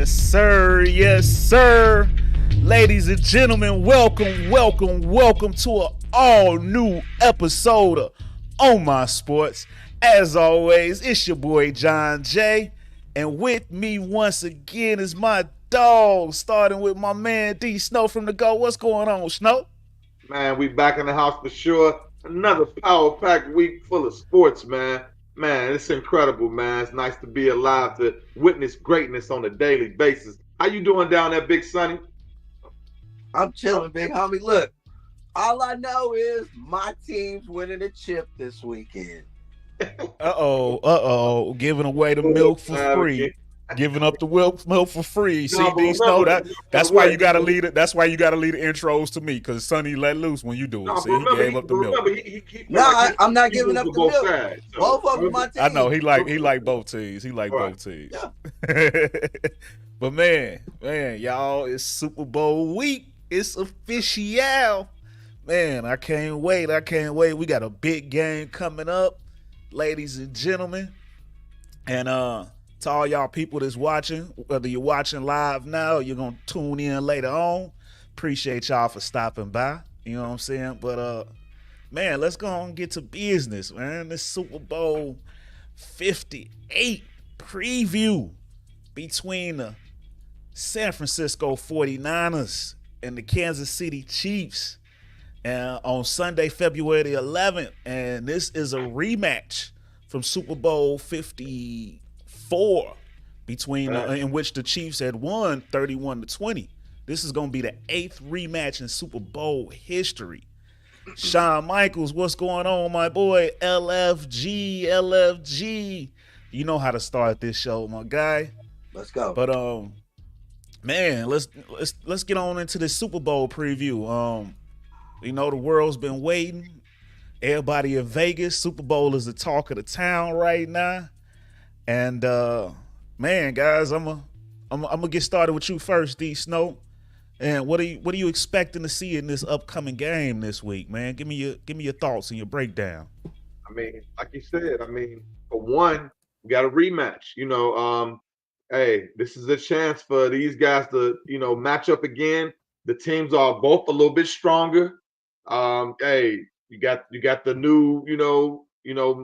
Yes, sir. Yes, sir. Ladies and gentlemen, welcome to an all-new episode of On My Sports. As always, it's your boy, John J. And with me once again is my dog, starting with my man, 𝐸 from the Go. What's going on, Snow? Man, we back in the house for sure. Another power-packed week full of sports, man. Man, it's incredible, man. It's nice to be alive to witness greatness on a daily basis. How you doing down there, Big Sonny? I'm chilling, big homie. Look, all I know is my team's winning a chip this weekend. Giving away the milk for free. Giving up the milk for free. See, 𝐸, that's why you gotta lead it. That's why you gotta lead the intros to me, because Sonny let loose when you do it. See, he gave up the milk. I'm not giving up the milk. Sides, so. Both of them my team. I know he like both teams. He like both teams. Yeah. But man, y'all, it's Super Bowl week. It's official. Man, I can't wait. We got a big game coming up, ladies and gentlemen. And to all y'all people that's watching, whether you're watching live now or you're going to tune in later on, appreciate y'all for stopping by. You know what I'm saying? But, man, let's go on and get to business, man. This Super Bowl 58 preview between the San Francisco 49ers and the Kansas City Chiefs on Sunday, February the 11th. And this is a rematch from Super Bowl 54 between in which the Chiefs had won 31-20. This is going to be the 8th rematch in Super Bowl history. Shawn Michaels, what's going on, my boy? LFG. You know how to start this show, my guy. Let's go. But man, let's get on into this Super Bowl preview. You know, the world's been waiting. Everybody in Vegas, Super Bowl is the talk of the town right now. And man, guys, I'm gonna get started with you first, 𝐸. And what are you expecting to see in this upcoming game this week, man? Give me your thoughts and your breakdown. I mean, like you said, for one, we got a rematch. You know, hey, this is a chance for these guys to, match up again. The teams are both a little bit stronger. Hey, you got the new,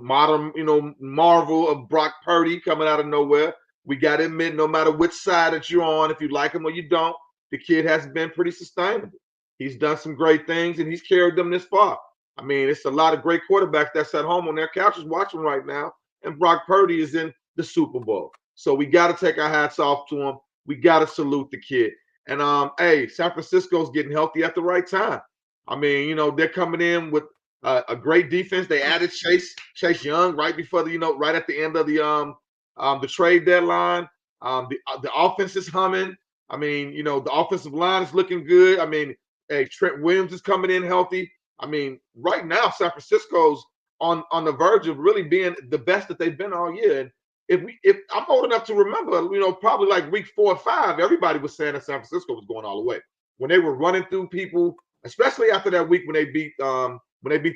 modern, marvel of Brock Purdy coming out of nowhere. We got to admit, no matter which side that you're on, if you like him or you don't, the kid has been pretty sustainable. He's done some great things, and he's carried them this far. I mean, it's a lot of great quarterbacks that's at home on their couches watching right now, and Brock Purdy is in the Super Bowl. So we got to take our hats off to him. We got to salute the kid. And, hey, San Francisco's getting healthy at the right time. I mean, they're coming in with a great defense. They added Chase Young right before right at the end of the trade deadline. The offense is humming. I mean, the offensive line is looking good. I mean, hey, Trent Williams is coming in healthy. I mean, right now, San Francisco's on the verge of really being the best that they've been all year. And if I'm old enough to remember, probably like week 4 or 5, everybody was saying that San Francisco was going all the way when they were running through people, especially after that week when they beat the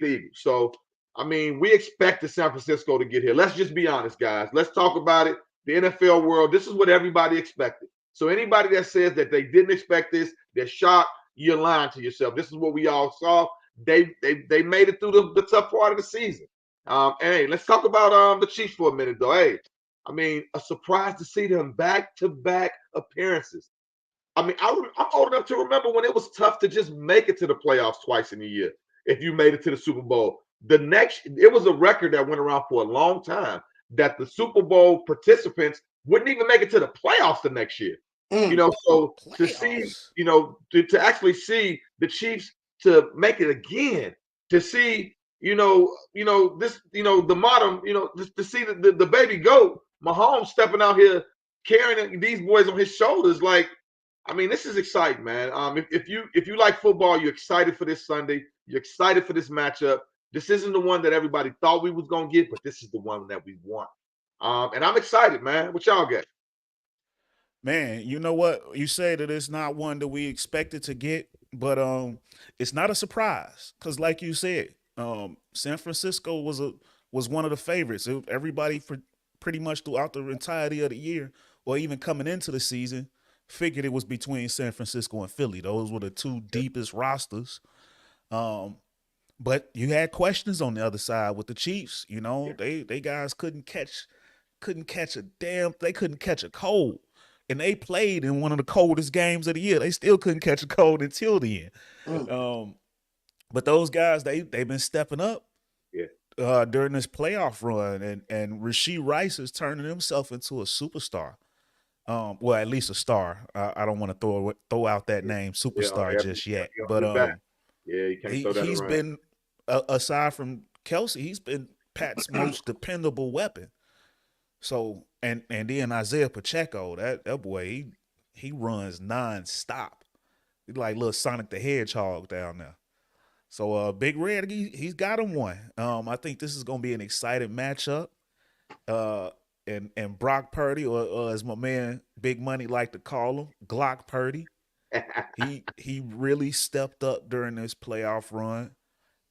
Eagles. So, I mean, we expected San Francisco to get here. Let's just be honest, guys. Let's talk about it. The NFL world, this is what everybody expected. So anybody that says that they didn't expect this, they're shocked, you're lying to yourself. This is what we all saw. They made it through the tough part of the season. Hey, let's talk about the Chiefs for a minute, though. Hey, I mean, a surprise to see them back-to-back appearances. I mean, I'm old enough to remember when it was tough to just make it to the playoffs twice in a year if you made it to the Super Bowl. It was a record that went around for a long time that the Super Bowl participants wouldn't even make it to the playoffs the next year. So to see, to actually see the Chiefs to make it again, to see, the modern, to see the baby goat, Mahomes stepping out here carrying these boys on his shoulders, like, I mean, this is exciting, man. If you like football, you're excited for this Sunday. You're excited for this matchup. This isn't the one that everybody thought we was gonna get, but this is the one that we want. And I'm excited, man. What y'all get? Man, you know what? You say that it's not one that we expected to get, but it's not a surprise because, like you said, San Francisco was one of the favorites. Everybody for pretty much throughout the entirety of the year, or even coming into the season, figured it was between San Francisco and Philly. Those were the two deepest rosters. But you had questions on the other side with the Chiefs. You know, they guys couldn't catch they couldn't catch a cold. And they played in one of the coldest games of the year. They still couldn't catch a cold until the end. But those guys, they've been stepping up during this playoff run, and Rashee Rice is turning himself into a superstar. Well, at least a star. I don't want to throw out that name superstar just yet. But you can't throw that he's around. been aside from Kelsey, he's been Pat's most dependable weapon. So and then Isaiah Pacheco, that boy, he runs nonstop. He's like little Sonic the Hedgehog down there. So Big Red, he's got him one. I think this is gonna be an exciting matchup. And Brock Purdy, or as my man Big Money like to call him, Glock Purdy. He really stepped up during this playoff run,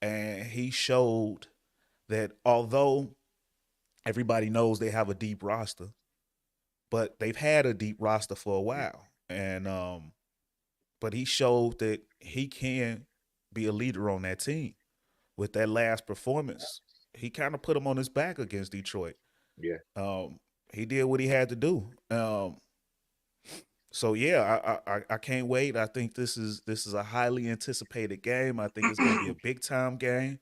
and he showed that although everybody knows they have a deep roster, but they've had a deep roster for a while. And but he showed that he can be a leader on that team. With that last performance, he kind of put him on his back against Detroit. Yeah. He did what he had to do. So yeah, I can't wait. I think this is a highly anticipated game. I think it's going to be a big time game.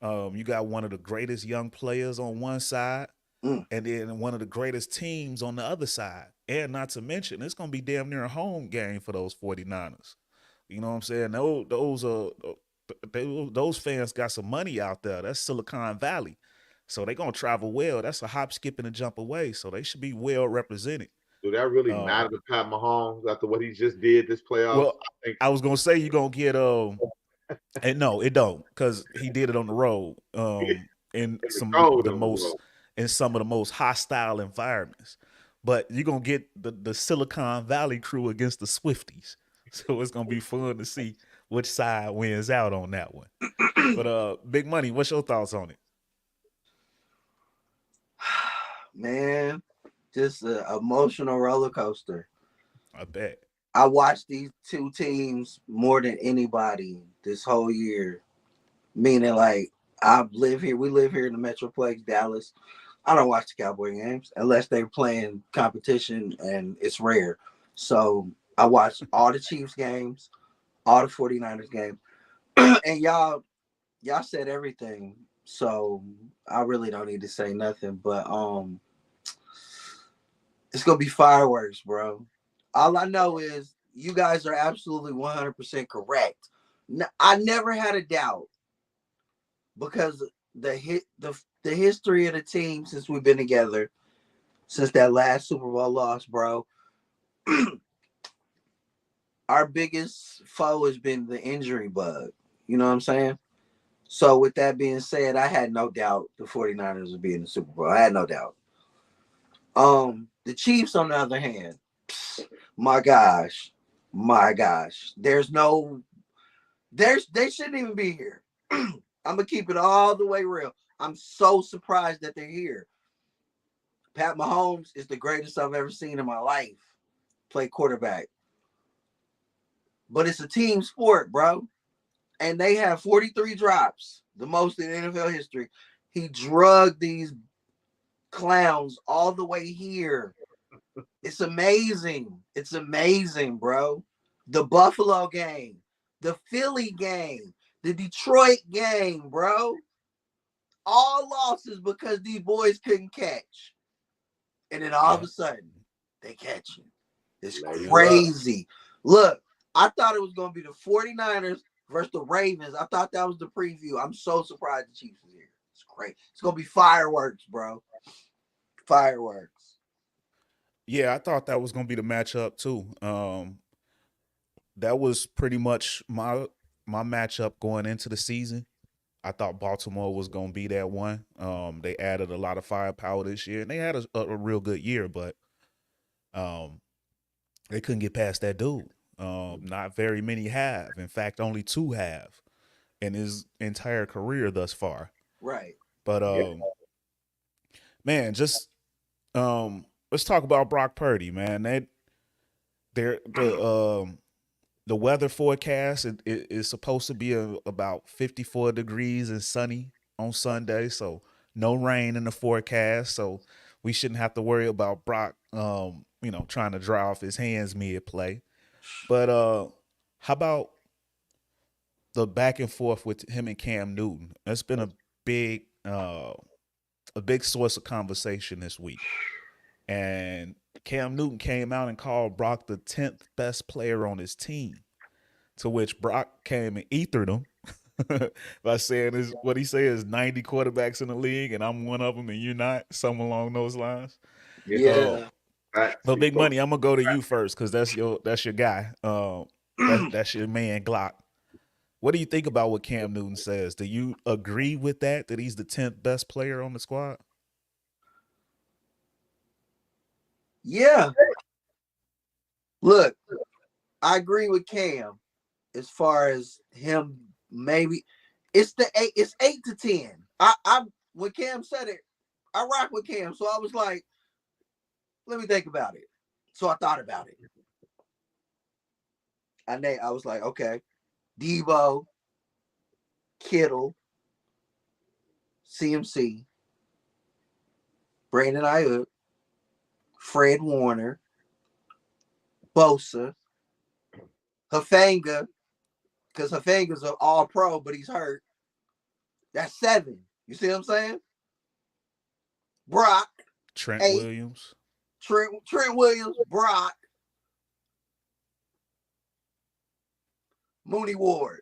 You got one of the greatest young players on one side, and then one of the greatest teams on the other side. And not to mention, it's going to be damn near a home game for those 49ers. You know what I'm saying? Those fans got some money out there. That's Silicon Valley. So they're going to travel well. That's a hop, skip, and a jump away. So they should be well represented. Do that really matter to Pat Mahomes after what he just did this playoffs? Well, I was going to say you're going to get and no, it don't, because he did it on the road in some of the most hostile environments. But you're going to get the Silicon Valley crew against the Swifties. So it's going to be fun to see which side wins out on that one. But Big Money, what's your thoughts on it? Man, just an emotional roller coaster. I bet. I watched these two teams more than anybody this whole year. Meaning, like, we live here in the Metroplex, Dallas. I don't watch the Cowboy games unless they're playing competition, and it's rare. So I watched all the Chiefs games, all the 49ers games. And y'all said everything. So I really don't need to say nothing. But it's gonna be fireworks, bro. All I know is you guys are absolutely 100% correct. I never had a doubt because the history of the team since we've been together, since that last Super Bowl loss, bro. Our biggest foe has been the injury bug. You know what I'm saying? So with that being said, I had no doubt the 49ers would be in the Super Bowl. I had no doubt. The Chiefs, on the other hand, my gosh. They shouldn't even be here. I'm gonna keep it all the way real. I'm so surprised that they're here. Pat Mahomes is the greatest I've ever seen in my life play quarterback. But it's a team sport, bro. And they have 43 drops, the most in NFL history. He drugged these clowns all the way here. It's amazing. It's amazing, bro. The Buffalo game, the Philly game, the Detroit game, bro. All losses because these boys couldn't catch. And then all of a sudden, they catch him. It's crazy. Look, I thought it was going to be the 49ers versus the Ravens. I thought that was the preview. I'm so surprised the Chiefs is here. It's great. It's going to be fireworks, bro. Fireworks. Yeah, I thought that was going to be the matchup too. That was pretty much my matchup going into the season. I thought Baltimore was going to be that one. They added a lot of firepower this year, and they had a real good year, but they couldn't get past that dude. Not very many have. In fact, only two have in his entire career thus far. Right. But man, just let's talk about Brock Purdy, man. The weather forecast is supposed to be about 54 degrees and sunny on Sunday, so no rain in the forecast. So we shouldn't have to worry about Brock, trying to dry off his hands mid play. But how about the back and forth with him and Cam Newton? That's been a big source of conversation this week. And Cam Newton came out and called Brock the 10th best player on his team, to which Brock came and ethered him by saying what he said is 90 quarterbacks in the league and I'm one of them and you're not, something along those lines. Yeah. But Big Money, I'm gonna go to you first because that's your guy. That's your man Glock. What do you think about what Cam Newton says? Do you agree with that he's the 10th best player on the squad? Yeah. Look, I agree with Cam as far as him. Maybe it's 8 to 10. I when Cam said it, I rock with Cam. So I was like, let me think about it. So I thought about it. I was like, okay, Debo, Kittle, CMC, Brandon Ayuk, Fred Warner, Bosa, Hufanga, because Hufanga's an all-pro, but he's hurt. That's 7. You see what I'm saying? Brock, Trent 8. Williams. Trent Williams, Brock, Mooney Ward.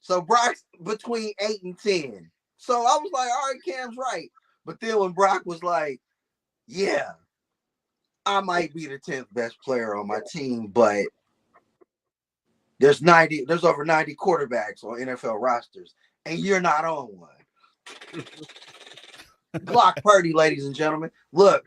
So Brock's between 8 and 10. So I was like, all right, Cam's right. But then when Brock was like, yeah, I might be the 10th best player on my team, but there's over 90 quarterbacks on NFL rosters, and you're not on one. Glock Purdy, ladies and gentlemen. Look.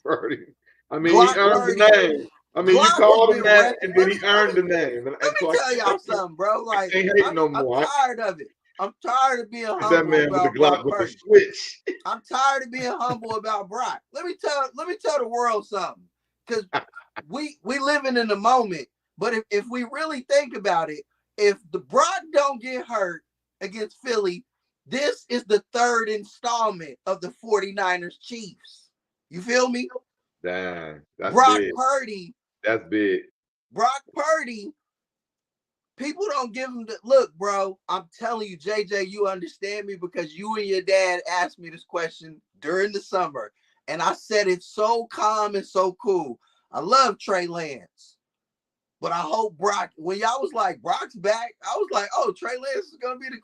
Purdy. I mean, Glock he earned the name. I mean, Glock you called him that, and then he earned the name. Let me tell y'all something, bro. Like, I'm tired of it. I'm tired of being humble that man about with the Glock Brock with the switch. I'm tired of being humble about Brock. Let me tell the world something. Because we living in the moment. But if we really think about it, if the Brock don't get hurt against Philly, this is the 3rd installment of the 49ers Chiefs. You feel me? Damn. That's Brock big. Purdy. That's big. Brock Purdy. People don't give him the look, bro. I'm telling you, JJ, you understand me because you and your dad asked me this question during the summer, and I said it so calm and so cool. I love Trey Lance, but I hope Brock. When y'all was like Brock's back, I was like, oh, Trey Lance is gonna be the.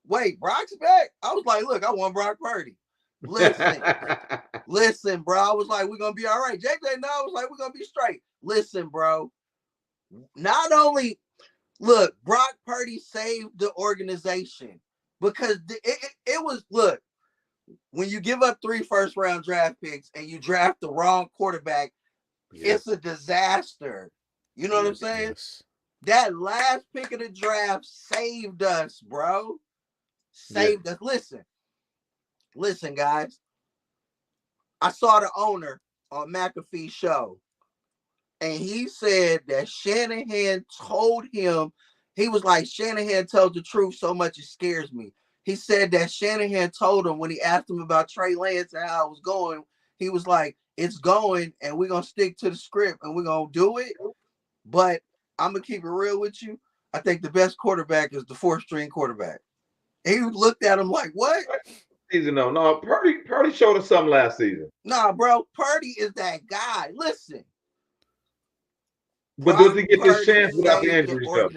Wait, Brock's back? I was like, look, I want Brock Purdy. Listen, bro. I was like, we're gonna be all right. JJ, no, I was like, we're gonna be straight. Listen, bro. Not only. Look, Brock Purdy saved the organization because it was, look, when you give up 3 first-round draft picks and you draft the wrong quarterback, it's a disaster. You know what I'm saying? Yes. That last pick of the draft saved us, bro. Saved us. Listen, guys. I saw the owner on McAfee's show. And he said that Shanahan told him, he was like, Shanahan told the truth so much it scares me. He said that Shanahan told him when he asked him about Trey Lance and how it was going, he was like, it's going and we're going to stick to the script and we're going to do it. But I'm going to keep it real with you. I think the best quarterback is the 4th string quarterback. And he looked at him like, what? Season, no, Purdy showed us something last season. Nah, bro, Purdy is that guy. Listen. But does he get this chance without the injuries, though?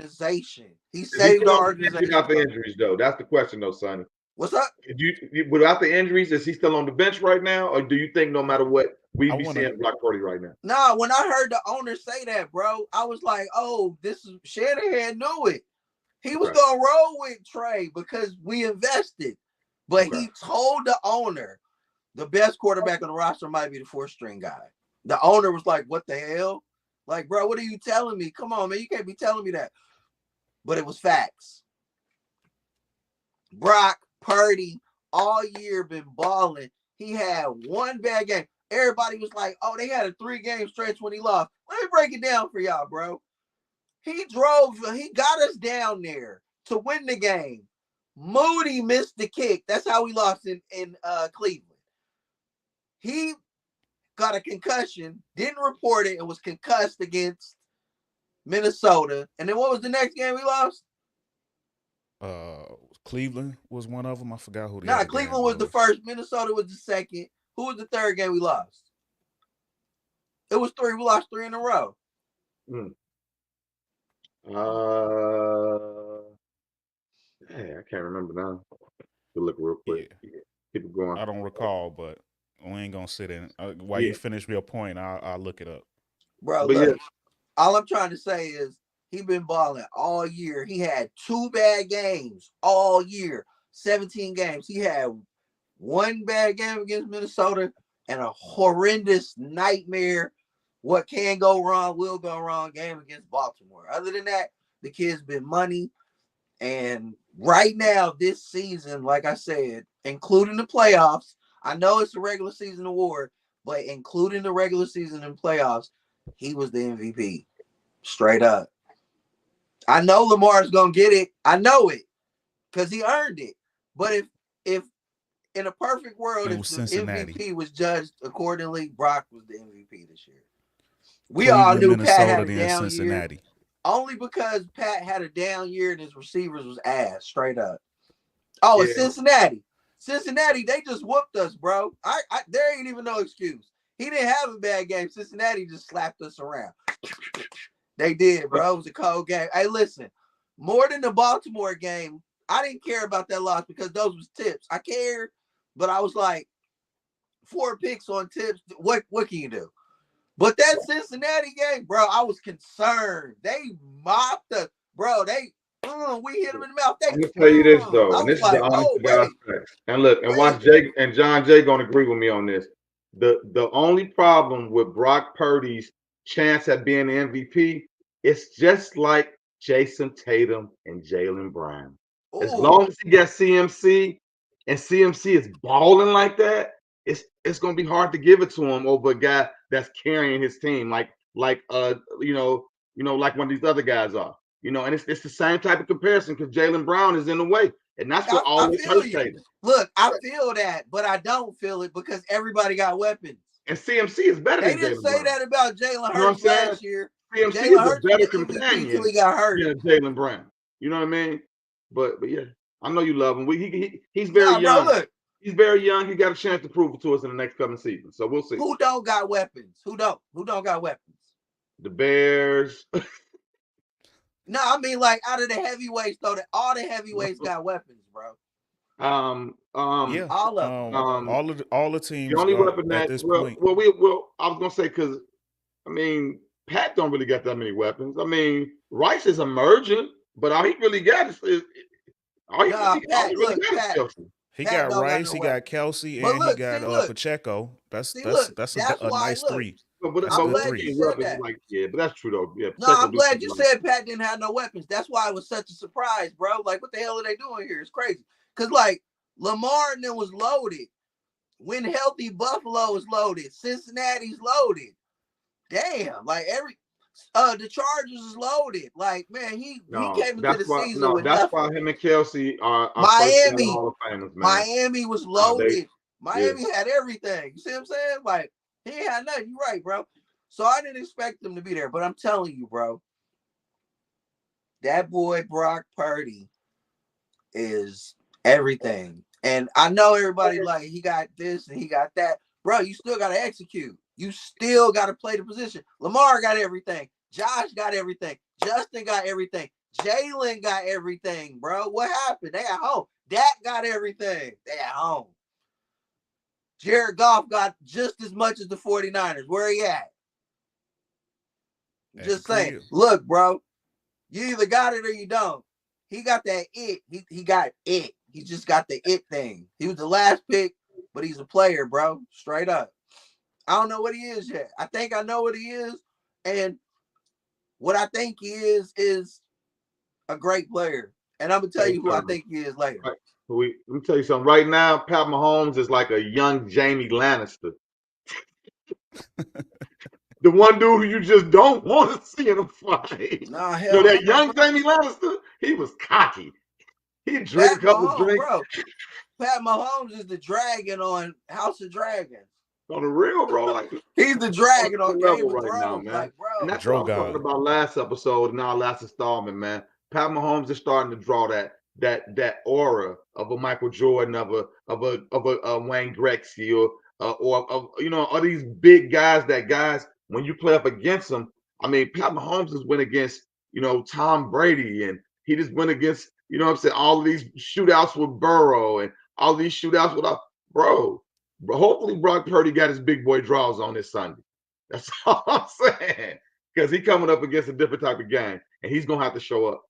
He saved the organization. Without the injuries, though. That's the question, though, Sonny. What's up? Without the injuries, is he still on the bench right now? Or do you think no matter what, we be seeing Brock Purdy right now? Nah, when I heard the owner say that, bro, I was like, oh, this is Shanahan knew it. He was going to roll with Trey because we invested. But he told the owner the best quarterback on the roster might be the 4th string guy. The owner was like, what the hell? Like, bro, what are you telling me? Come on, man. You can't be telling me that. But it was facts. Brock Purdy all year been balling. He had one bad game. everybody was like, oh, they had a 3-game stretch when he lost. Let me break it down for y'all, bro. He got us down there to win the game. Moody missed the kick. That's how we lost in Cleveland. He got a concussion, didn't report it, and was concussed against Minnesota. And then what was the next game we lost? Cleveland was one of them. I forgot who. Cleveland was the first. Minnesota was the second. Who was the third game we lost? It was 3. We lost 3 in a row. Hey, I can't remember now. To look real quick. Yeah. Keep it going. I don't recall, but we ain't gonna sit in. While you finish your point, I'll look it up. Bro, look, all I'm trying to say is he been balling all year. He had 2 bad games all year. 17 games. He had 1 bad game against Minnesota and a horrendous nightmare. What can go wrong will go wrong game against Baltimore. Other than that, the kid's been money. And right now, this season, like I said, including the playoffs, I know it's a regular season award, but including the regular season and playoffs, he was the MVP. Straight up. I know Lamar's going to get it. I know it because he earned it. But if in a perfect world, if the Cincinnati. MVP was judged accordingly, Brock was the MVP this year. We Cleveland, all knew Minnesota, Pat had a down Cincinnati. year. Only because Pat had a down year and his receivers was ass, straight up. Oh, it's Cincinnati. Cincinnati, they just whooped us, bro. There ain't even no excuse. He didn't have a bad game. Cincinnati just slapped us around. They did, bro. It was a cold game. Hey, listen, more than the Baltimore game, I didn't care about that loss because those was tips. I cared, but I was like, 4 picks on tips. What can you do? But that Cincinnati game, bro, I was concerned. They mopped us, bro. We hit them in the mouth. I'm gonna tell you this though, and this is the honest to God fact. And look, and watch Jake and John Jay gonna agree with me on this. The only problem with Brock Purdy's chance at being the MVP, it's just like Jason Tatum and Jaylen Brown. As long as he gets CMC and CMC is balling like that, it's gonna be hard to give it to him over a guy that's carrying his team like like one of these other guys are. And it's the same type of comparison because Jaylen Brown is in the way. And that's what always hurts Tatum. Look, I feel that, but I don't feel it because everybody got weapons. And CMC is better than Jaylen Brown. They didn't say that about Jalen Hurts last year. CMC is a better companion than Jaylen Brown. You know what I mean? But yeah, I know you love him. He's very young. Bro, look. He's very young. He got a chance to prove it to us in the next coming season. So we'll see. Who don't got weapons? Who don't got weapons? The Bears. No, I mean like out of the heavyweights, though, all the heavyweights got weapons, bro. Yeah, all of them. All the teams. The only weapon at this point. I was gonna say because I mean Pat don't really got that many weapons. I mean Rice is emerging, but all he really got is Kelsey. He got Rice, he got Kelsey, and he got Pacheco. That's a nice 3. But I'm glad you said that. But that's true though. Yeah, no, I'm glad you said Pat didn't have no weapons. That's why it was such a surprise, bro. Like, what the hell are they doing here? It's crazy. Because like Lamar and them was loaded. When healthy, Buffalo is loaded. Cincinnati's loaded. Damn, like the Chargers is loaded. Like, man, he came into the season with that's why him and Kelsey are Miami. Hall of Famers, man. Miami was loaded. Miami had everything. You see what I'm saying? Like, he ain't had nothing. You're right, bro. So I didn't expect them to be there. But I'm telling you, bro, that boy Brock Purdy is everything. And I know everybody like he got this and he got that. Bro, you still got to execute. You still got to play the position. Lamar got everything. Josh got everything. Justin got everything. Jalen got everything, bro. What happened? They at home. Dak got everything. They at home. Jared Goff got just as much as the 49ers. Where he at? Just saying. Look, bro, you either got it or you don't. He got that it. He got it. He just got the it thing. He was the last pick, but he's a player, bro. Straight up. I don't know what he is yet. I think I know what he is. And what I think he is a great player. And I'm going to tell you who I think he is later. Right. Let me tell you something. Right now, Pat Mahomes is like a young Jamie Lannister. The one dude who you just don't want to see in a fight. Nah, You know, hell that no, young bro. Jamie Lannister, he was cocky. He'd drink a Pat couple of Mahomes, drinks. bro. Pat Mahomes is the dragon on House of Dragons. On the real, bro. Like, He's the dragon on Game level of right now, Thrones. man. Like, bro. And that's what I was talking Drogon. about last episode and our last installment, man. Pat Mahomes is starting to draw that aura of a Michael Jordan, of a Wayne Gretzky, or of, you know, all these big guys. That guys, when you play up against them, I mean, Pat Mahomes has went against, you know, Tom Brady, and he just went against, you know what I'm saying, all of these shootouts with Burrow and all these shootouts with bro. But hopefully Brock Purdy got his big boy draws on this Sunday. That's all I'm saying. Because he's coming up against a different type of game, and he's gonna have to show up.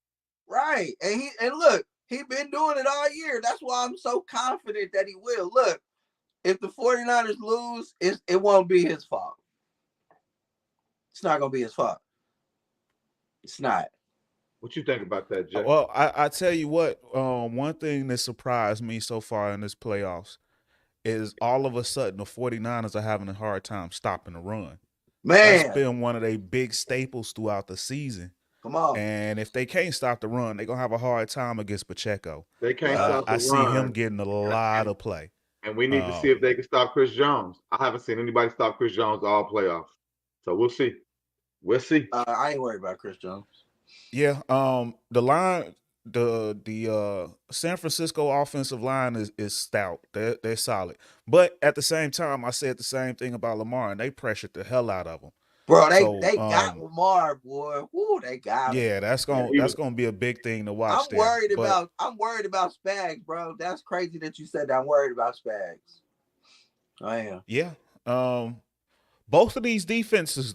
Right. And look, he's been doing it all year. That's why I'm so confident that he will. Look, if the 49ers lose, it won't be his fault. It's not gonna be his fault. It's not. What you think about that, Jay? Well, I tell you what, one thing that surprised me so far in this playoffs is all of a sudden the 49ers are having a hard time stopping the run. Man, that's been one of their big staples throughout the season. Come on. And if they can't stop the run, they're going to have a hard time against Pacheco. They can't stop the I run. see him getting a lot of play. And we need to see if they can stop Chris Jones. I haven't seen anybody stop Chris Jones all playoffs. So we'll see. We'll see. I ain't worried about Chris Jones. Yeah. The line, the San Francisco offensive line is stout. They're solid. But at the same time, I said the same thing about Lamar, and they pressured the hell out of him. Bro, they got Lamar, boy. Woo, they got him. Yeah, that's gonna be a big thing to watch. I'm worried about Spags, bro. That's crazy that you said that. I'm worried about Spags. I am. Yeah. Both of these defenses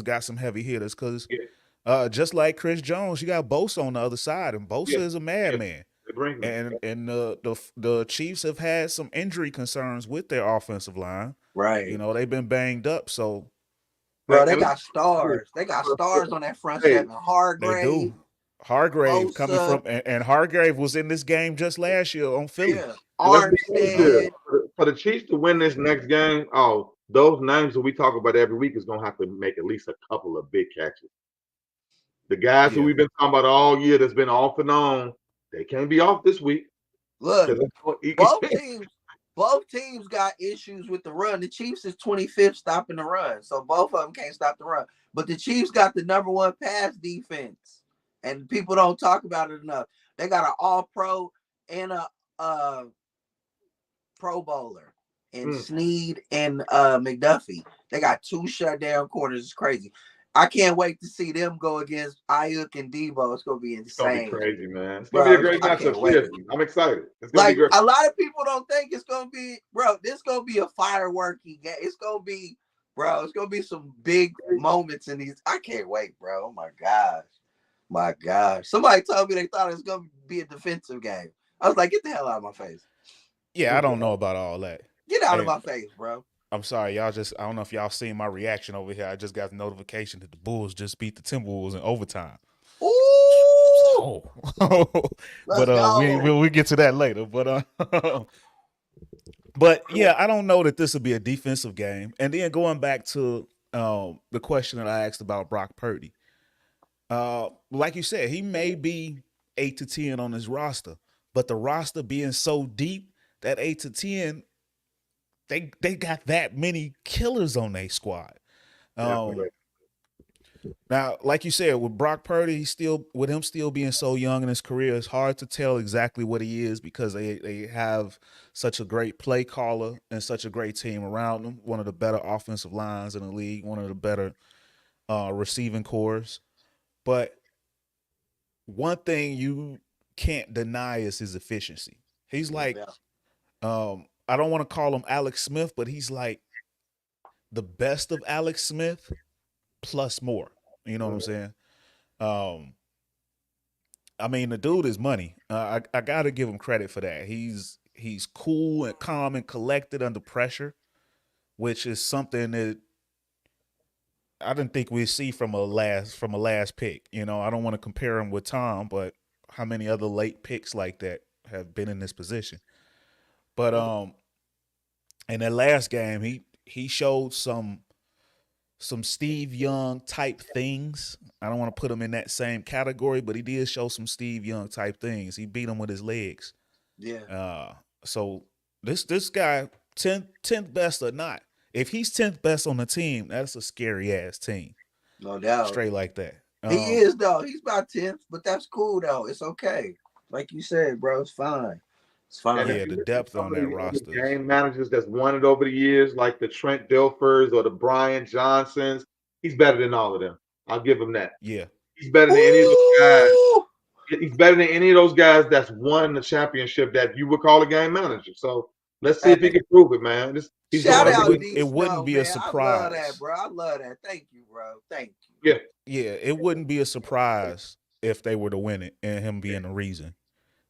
got some heavy hitters because just like Chris Jones, you got Bosa on the other side, and Bosa is a madman. And the Chiefs have had some injury concerns with their offensive line. Right. You know, they've been banged up, so bro, they got stars. They got stars on that front seven. Hargrave. They do. Hargrave coming from and Hargrave was in this game just last year on Philly. Yeah. For the Chiefs to win this next game, those names that we talk about every week is gonna have to make at least a couple of big catches. The guys who we've been talking about all year that's been off and on, they can't be off this week. Look, both teams got issues with the run. The Chiefs is 25th stopping the run, so both of them can't stop the run. But the Chiefs got the #1 pass defense, and people don't talk about it enough. They got an All-Pro and a Pro Bowler, and Snead and McDuffie. They got 2 shutdown corners. It's crazy. I can't wait to see them go against Ayuk and Debo. It's gonna be insane. It's gonna be crazy, man. It's gonna be a great matchup. I'm excited. It's gonna be great. A lot of people don't think it's gonna be, bro. This gonna be a fireworky game. It's gonna be, bro. It's gonna be some big moments in these. I can't wait, bro. Oh my gosh. Somebody told me they thought it was gonna be a defensive game. I was like, get the hell out of my face. Yeah, I don't know about all that. Get out of my face, bro. I'm sorry, y'all. I don't know if y'all seen my reaction over here. I just got the notification that the Bulls just beat the Timberwolves in overtime. Ooh! But we get to that later. But yeah, I don't know that this will be a defensive game. And then going back to the question that I asked about Brock Purdy, like you said, he may be 8 to 10 on his roster, but the roster being so deep, that 8 to 10. They got that many killers on their squad. Now, like you said, with Brock Purdy, with him still being so young in his career, it's hard to tell exactly what he is because they have such a great play caller and such a great team around him. One of the better offensive lines in the league, one of the better receiving cores. But one thing you can't deny is his efficiency. He's like, I don't want to call him Alex Smith, but he's like the best of Alex Smith plus more. You know what I'm saying? I mean, the dude is money. I got to give him credit for that. He's cool and calm and collected under pressure, which is something that I didn't think we'd see from a last pick. You know, I don't want to compare him with Tom, but how many other late picks like that have been in this position? But in that last game, he showed some Steve Young type things. I don't want to put him in that same category, but he did show some Steve Young type things. He beat him with his legs. Yeah. So this guy, 10th best or not, if he's 10th best on the team, that's a scary ass team. No doubt. Straight like that. He is though. He's about 10th, but that's cool though. It's okay. Like you said, bro, it's fine. It's fine. Yeah, the depth on that roster. Game managers that's won it over the years, like the Trent Dilfers or the Brian Johnsons, he's better than all of them. I'll give him that. Yeah. He's better than any of those guys. He's better than any of those guys that's won the championship that you would call a game manager. So let's see if he can prove it, man. Shout out it wouldn't be a surprise. I love that, bro. I love that. Thank you, bro. Thank you. Yeah, it wouldn't be a surprise if they were to win it and him being the reason.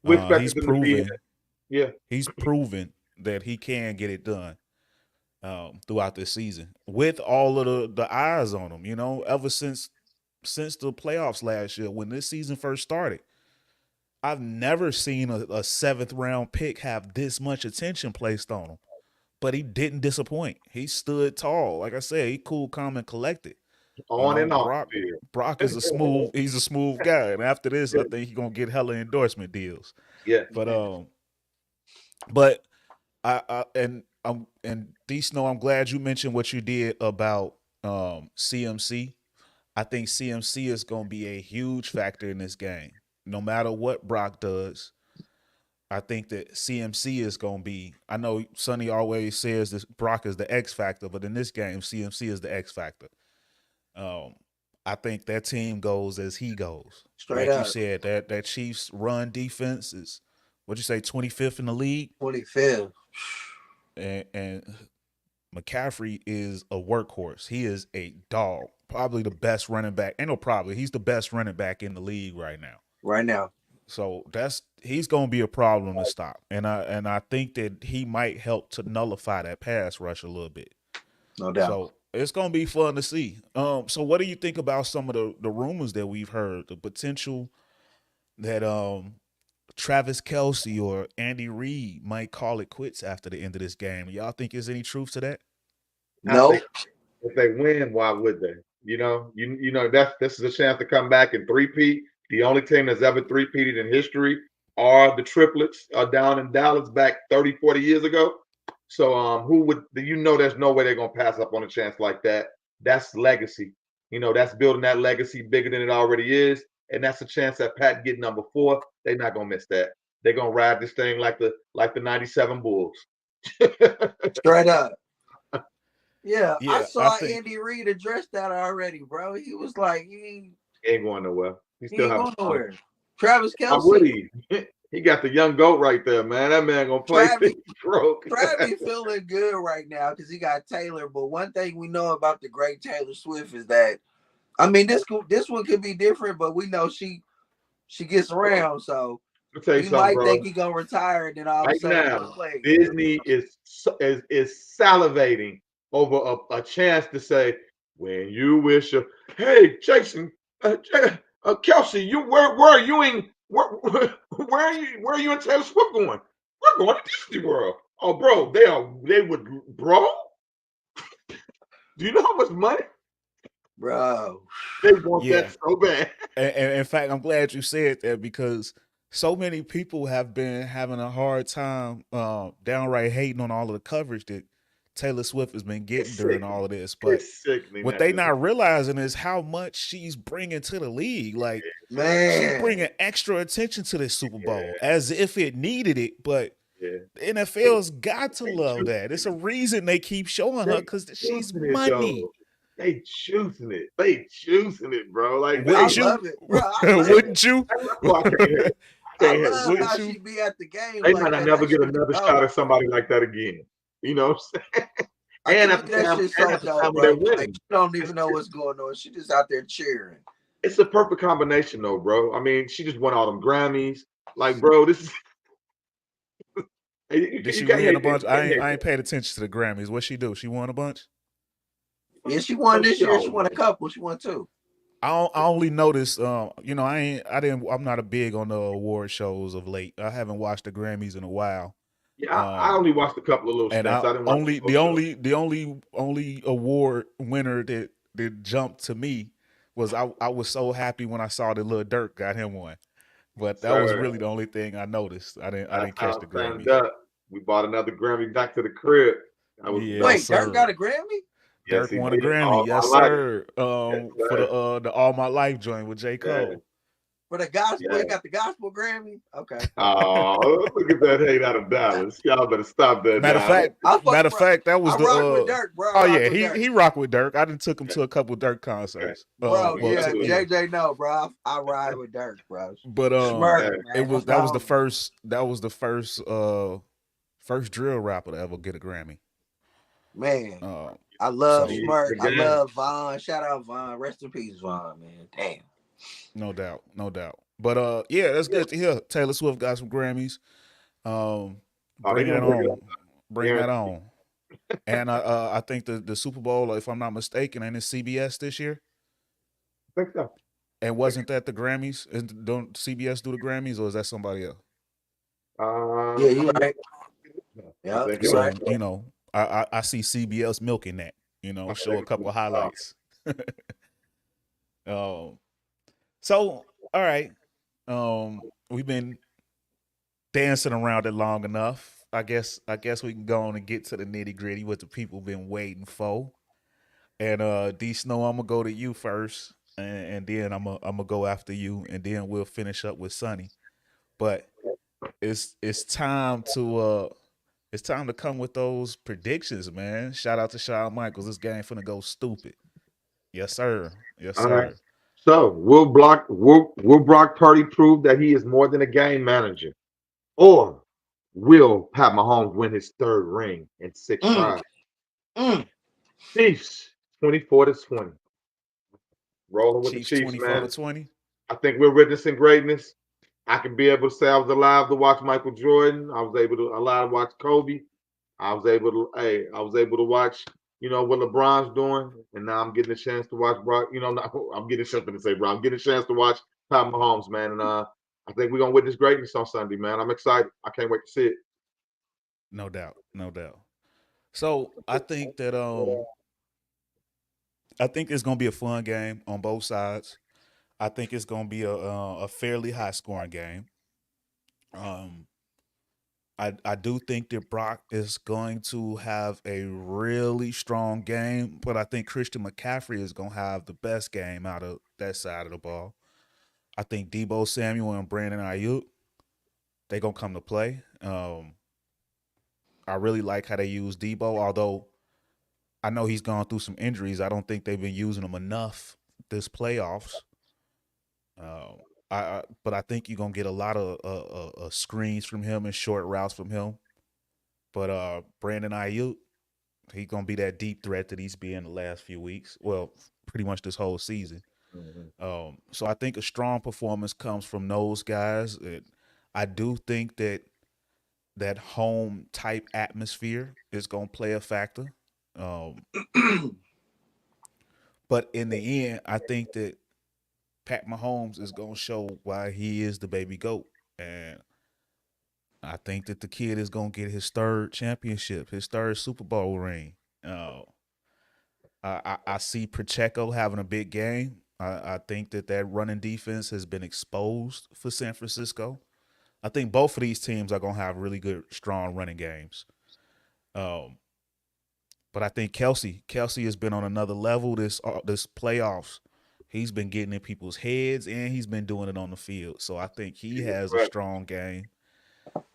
He's proven. He's proven that he can get it done throughout this season with all of the eyes on him. You know, ever since the playoffs last year, when this season first started, I've never seen a 7th round pick have this much attention placed on him. But he didn't disappoint. He stood tall. Like I said, he cool, calm, and collected. And off. Brock is he's a smooth guy. And after this, I think he's gonna get hella endorsement deals. Yeah. But and D Snow, I'm glad you mentioned what you did about CMC. I think CMC is gonna be a huge factor in this game. No matter what Brock does, I think that CMC is going to be, I know Sonny always says that Brock is the X factor, but in this game, CMC is the X factor. I think that team goes as he goes. Straight up. You said, that Chiefs run defense is, what'd you say, 25th in the league? 25th. And McCaffrey is a workhorse. He is a dog. Probably the best running back. He's the best running back in the league right now. So he's gonna be a problem to stop. And I think that he might help to nullify that pass rush a little bit. No doubt. So it's gonna be fun to see. So what do you think about some of the rumors that we've heard? The potential that Travis Kelce or Andy Reid might call it quits after the end of this game. Y'all think there's any truth to that? No. If they win, why would they? You know, this is a chance to come back and three-peat. The only team that's ever three-peated in history are the triplets down in Dallas back 30, 40 years ago. So there's no way they're going to pass up on a chance like that. That's legacy. That's building that legacy bigger than it already is. And that's a chance that Pat get number 4. They're not going to miss that. They're going to ride this thing like the 97 Bulls. Straight up. Yeah, I saw Andy Reid address that already, bro. He was like, he ain't going nowhere. He ain't going nowhere. Travis Kelce. How would he? He got the young GOAT right there, man. That man gonna play. Travis feeling good right now because he got Taylor. But one thing we know about the great Taylor Swift is that, I mean, this one could be different, but we know she gets around. So he might think he gonna retire, and then all of a sudden now, Disney is salivating over a chance to say, when you wish hey, Jason, Kelce, where are you in? Where are you and Taylor Swift going? We're going to Disney World. Oh, bro, bro. Do you know how much money? Bro. They want that so bad. And in fact, I'm glad you said that because so many people have been having a hard time downright hating on all of the coverage that Taylor Swift has been getting during all of this. But what they not realizing is how much she's bringing to the league. Like, she's bringing extra attention to this Super Bowl as if it needed it. But the NFL's got to love that. It's a reason they keep showing her because she's money. They choosing it, bro. Like, wouldn't you? Love it, bro. Wouldn't you? I love how she be at the game. They might not never get another shot at somebody like that again. You know what I'm saying? And at the time they're winning. Like, she don't even know what's going on. She just out there cheering. It's a perfect combination, though, bro. I mean, she just won all them Grammys. Like, bro, this is. Did she win a bunch? I ain't paid attention to the Grammys. What she do? She won a bunch? Yeah, she won this year. She won a couple. She won 2. I only noticed, I'm not a big on the award shows of late. I haven't watched the Grammys in a while. Yeah, I only watched a couple of little and stints. I didn't watch the only award winner that jumped to me was I was so happy when I saw that Lil Durk got him one. But that was really the only thing I noticed. I didn't catch the Grammys. We bought another Grammy back to the crib. Wait, Durk got a Grammy? Yes, Durk won a Grammy. Yes, sir. For the All My Life joint with J. Cole. For the gospel, he got the gospel Grammy. Okay. Oh, look at that hate out of Dallas. Y'all better stop that. Matter of fact, that was I rock with Durk, bro. Oh yeah, he rocked with Durk. I done took him to a couple Durk concerts. Bro, JJ no, bro. I ride with Durk, bro. But that was the first drill rapper to ever get a Grammy. Man, I love Smirk. I love Von. Shout out Von. Rest in peace, Von, man. Damn. No doubt. But yeah, that's good to hear. Taylor Swift got some Grammys. Bring that on. And I think the Super Bowl, if I'm not mistaken, ain't it CBS this year? I think so. And wasn't that the Grammys? Don't CBS do the Grammys, or is that somebody else? Yeah, you're right. Yeah, so right. You know, I see CBS milking that. You know, show a couple of highlights. So all right, we've been dancing around it long enough. I guess we can go on and get to the nitty gritty, what the people been waiting for. And D Snow, I'm gonna go to you first, and then I'm gonna go after you, and then we'll finish up with Sonny. But it's time to come with those predictions, man. Shout out to Shawn Michaels. This game finna go stupid. Yes, sir. Yes, sir. Right. So will Brock Purdy prove that he is more than a game manager, or will Pat Mahomes win his third ring in 6 tries? Chiefs 24-20. Rolling with the Chiefs, man. 24-20. I think we're witnessing greatness. I can be able to say I was alive to watch Michael Jordan. I was able to alive to watch Kobe. I was able to watch, what LeBron's doing, and now I'm getting a chance to watch Brock. I'm getting something to say, bro. I'm getting a chance to watch Pat Mahomes, man, and I think we're gonna witness greatness on Sunday, man. I'm excited. I can't wait to see it. No doubt. So I think that it's gonna be a fun game on both sides. I think it's gonna be a fairly high scoring game. I do think that Brock is going to have a really strong game, but I think Christian McCaffrey is going to have the best game out of that side of the ball. I think Deebo Samuel and Brandon Ayuk, they're going to come to play. I really like how they use Deebo, although I know he's gone through some injuries. I don't think they've been using him enough this playoffs. But I think you're gonna get a lot of screens from him and short routes from him. But Brandon Ayuk, he's gonna be that deep threat that he's been the last few weeks. Well, pretty much this whole season. Mm-hmm. So I think a strong performance comes from those guys. I do think that home type atmosphere is gonna play a factor. But in the end, I think that Pat Mahomes is going to show why he is the baby GOAT. And I think that the kid is going to get his third championship, his third Super Bowl ring. I see Pacheco having a big game. I think that running defense has been exposed for San Francisco. I think both of these teams are going to have really good, strong running games. But I think Kelsey has been on another level this playoffs. He's been getting in people's heads, and he's been doing it on the field. So I think he has a strong game.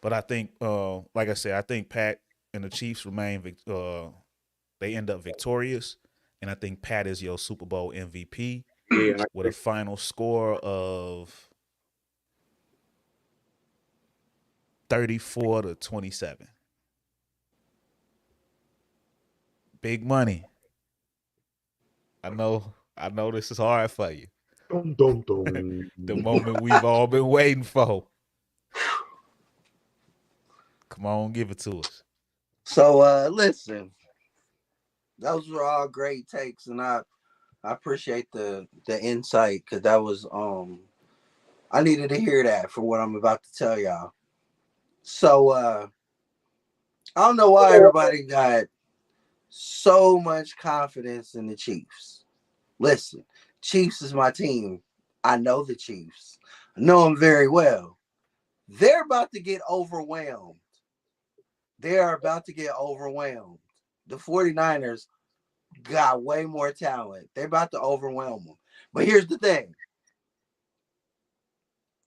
But I think, like I said, I think Pat and the Chiefs remain they end up victorious. And I think Pat is your Super Bowl MVP with a final score of 34-27. Big money. I know this is hard for you. The moment we've all been waiting for. Come on, give it to us. So listen, those were all great takes, and I appreciate the insight, because that was I needed to hear that for what I'm about to tell y'all. So I don't know why everybody got so much confidence in the Chiefs. Listen, Chiefs is my team. I know the Chiefs. I know them very well. They're about to get overwhelmed. They are about to get overwhelmed. The 49ers got way more talent. They're about to overwhelm them. But here's the thing.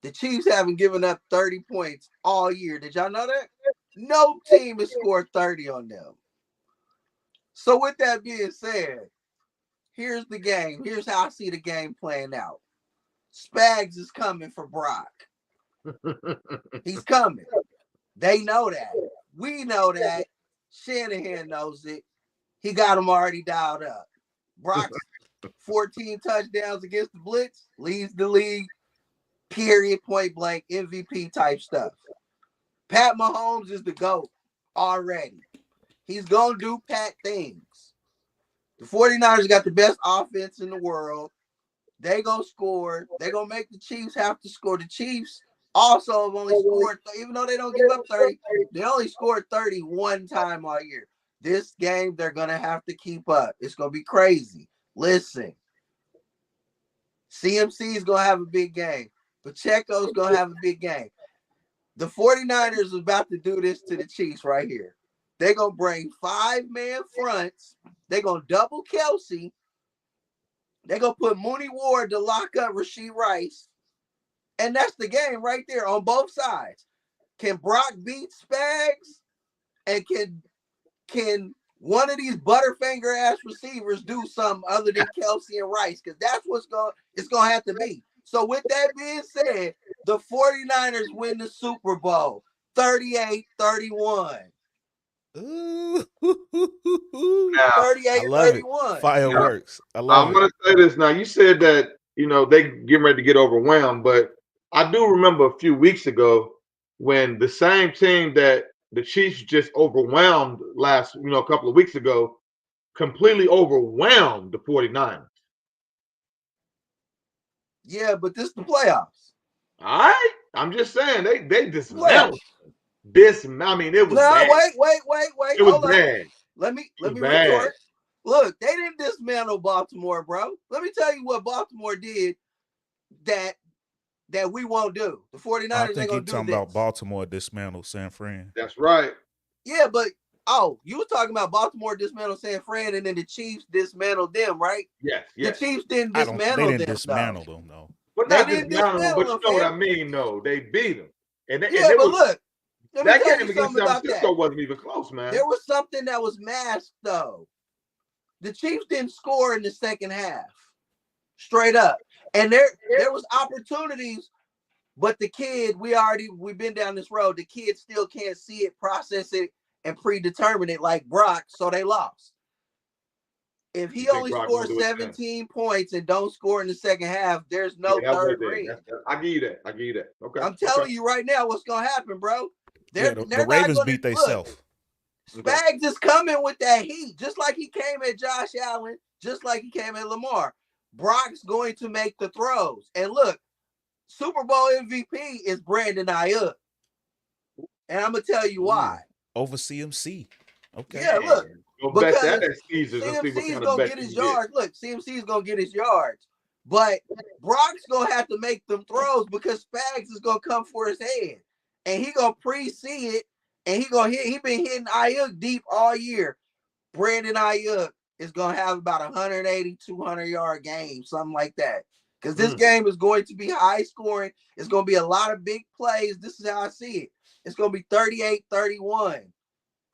The Chiefs haven't given up 30 points all year. Did y'all know that? No team has scored 30 on them. So with that being said, here's the game. Here's how I see the game playing out. Spags is coming for Brock. He's coming. They know that. We know that. Shanahan knows it. He got him already dialed up. Brock's 14 touchdowns against the Blitz, leads the league, period, point blank, MVP type stuff. Pat Mahomes is the GOAT already. He's going to do Pat things. The 49ers got the best offense in the world. They going to score. They going to make the Chiefs have to score. The Chiefs also have only scored, even though they don't give up 30, they only scored 30 one time all year. This game, they're going to have to keep up. It's going to be crazy. Listen, CMC is going to have a big game. Pacheco's going to have a big game. The 49ers is about to do this to the Chiefs right here. They're going to bring 5-man fronts. They're going to double Kelsey. They're going to put Mooney Ward to lock up Rashee Rice. And that's the game right there on both sides. Can Brock beat Spags? And can one of these butterfinger ass receivers do something other than Kelsey and Rice? Because that's what's it's going to have to be. So with that being said, the 49ers win the Super Bowl 38-31. Ooh. 38-31. Fireworks. I love I'm going to say this now. You said that, they getting ready to get overwhelmed, but I do remember a few weeks ago when the same team that the Chiefs just overwhelmed last, a couple of weeks ago, completely overwhelmed the 49ers. Yeah, but this is the playoffs. All right. I'm just saying they dismantled. I mean, it was bad. Wait. It was bad. Let me retort. Look, they didn't dismantle Baltimore, bro. Let me tell you what Baltimore did that we won't do. The 49ers ain't gonna do this. I think you're talking about Baltimore dismantled San Fran. That's right. Yeah, but you were talking about Baltimore dismantled San Fran, and then the Chiefs dismantled them, right? Yes. The Chiefs didn't dismantle them. They didn't dismantle them, though. But not dismantle them, but you know what I mean, though. They beat them. But look, that game against San Francisco wasn't even close, man. There was something that was masked, though. The Chiefs didn't score in the second half. Straight up. And there was opportunities, but the kid, we've been down this road. The kid still can't see it, process it, and predetermine it like Brock, so they lost. If he only scores 17 points and don't score in the second half, there's no third ring. I give you that. Okay. I'm telling you right now what's going to happen, bro. The Ravens beat themselves. Spags is coming with that heat, just like he came at Josh Allen, just like he came at Lamar. Brock's going to make the throws. And look, Super Bowl MVP is Brandon Ayuk. And I'm going to tell you why. Over CMC. Okay. Yeah, look. Because CMC's going to get his yards. Look, CMC's going to get his yards. But Brock's going to have to make them throws because Spags is going to come for his head. And he going to pre-see it. And he been hitting Ayuk deep all year. Brandon Ayuk is going to have about 180, 200-yard game, something like that. Because this game is going to be high scoring. It's going to be a lot of big plays. This is how I see it. It's going to be 38-31.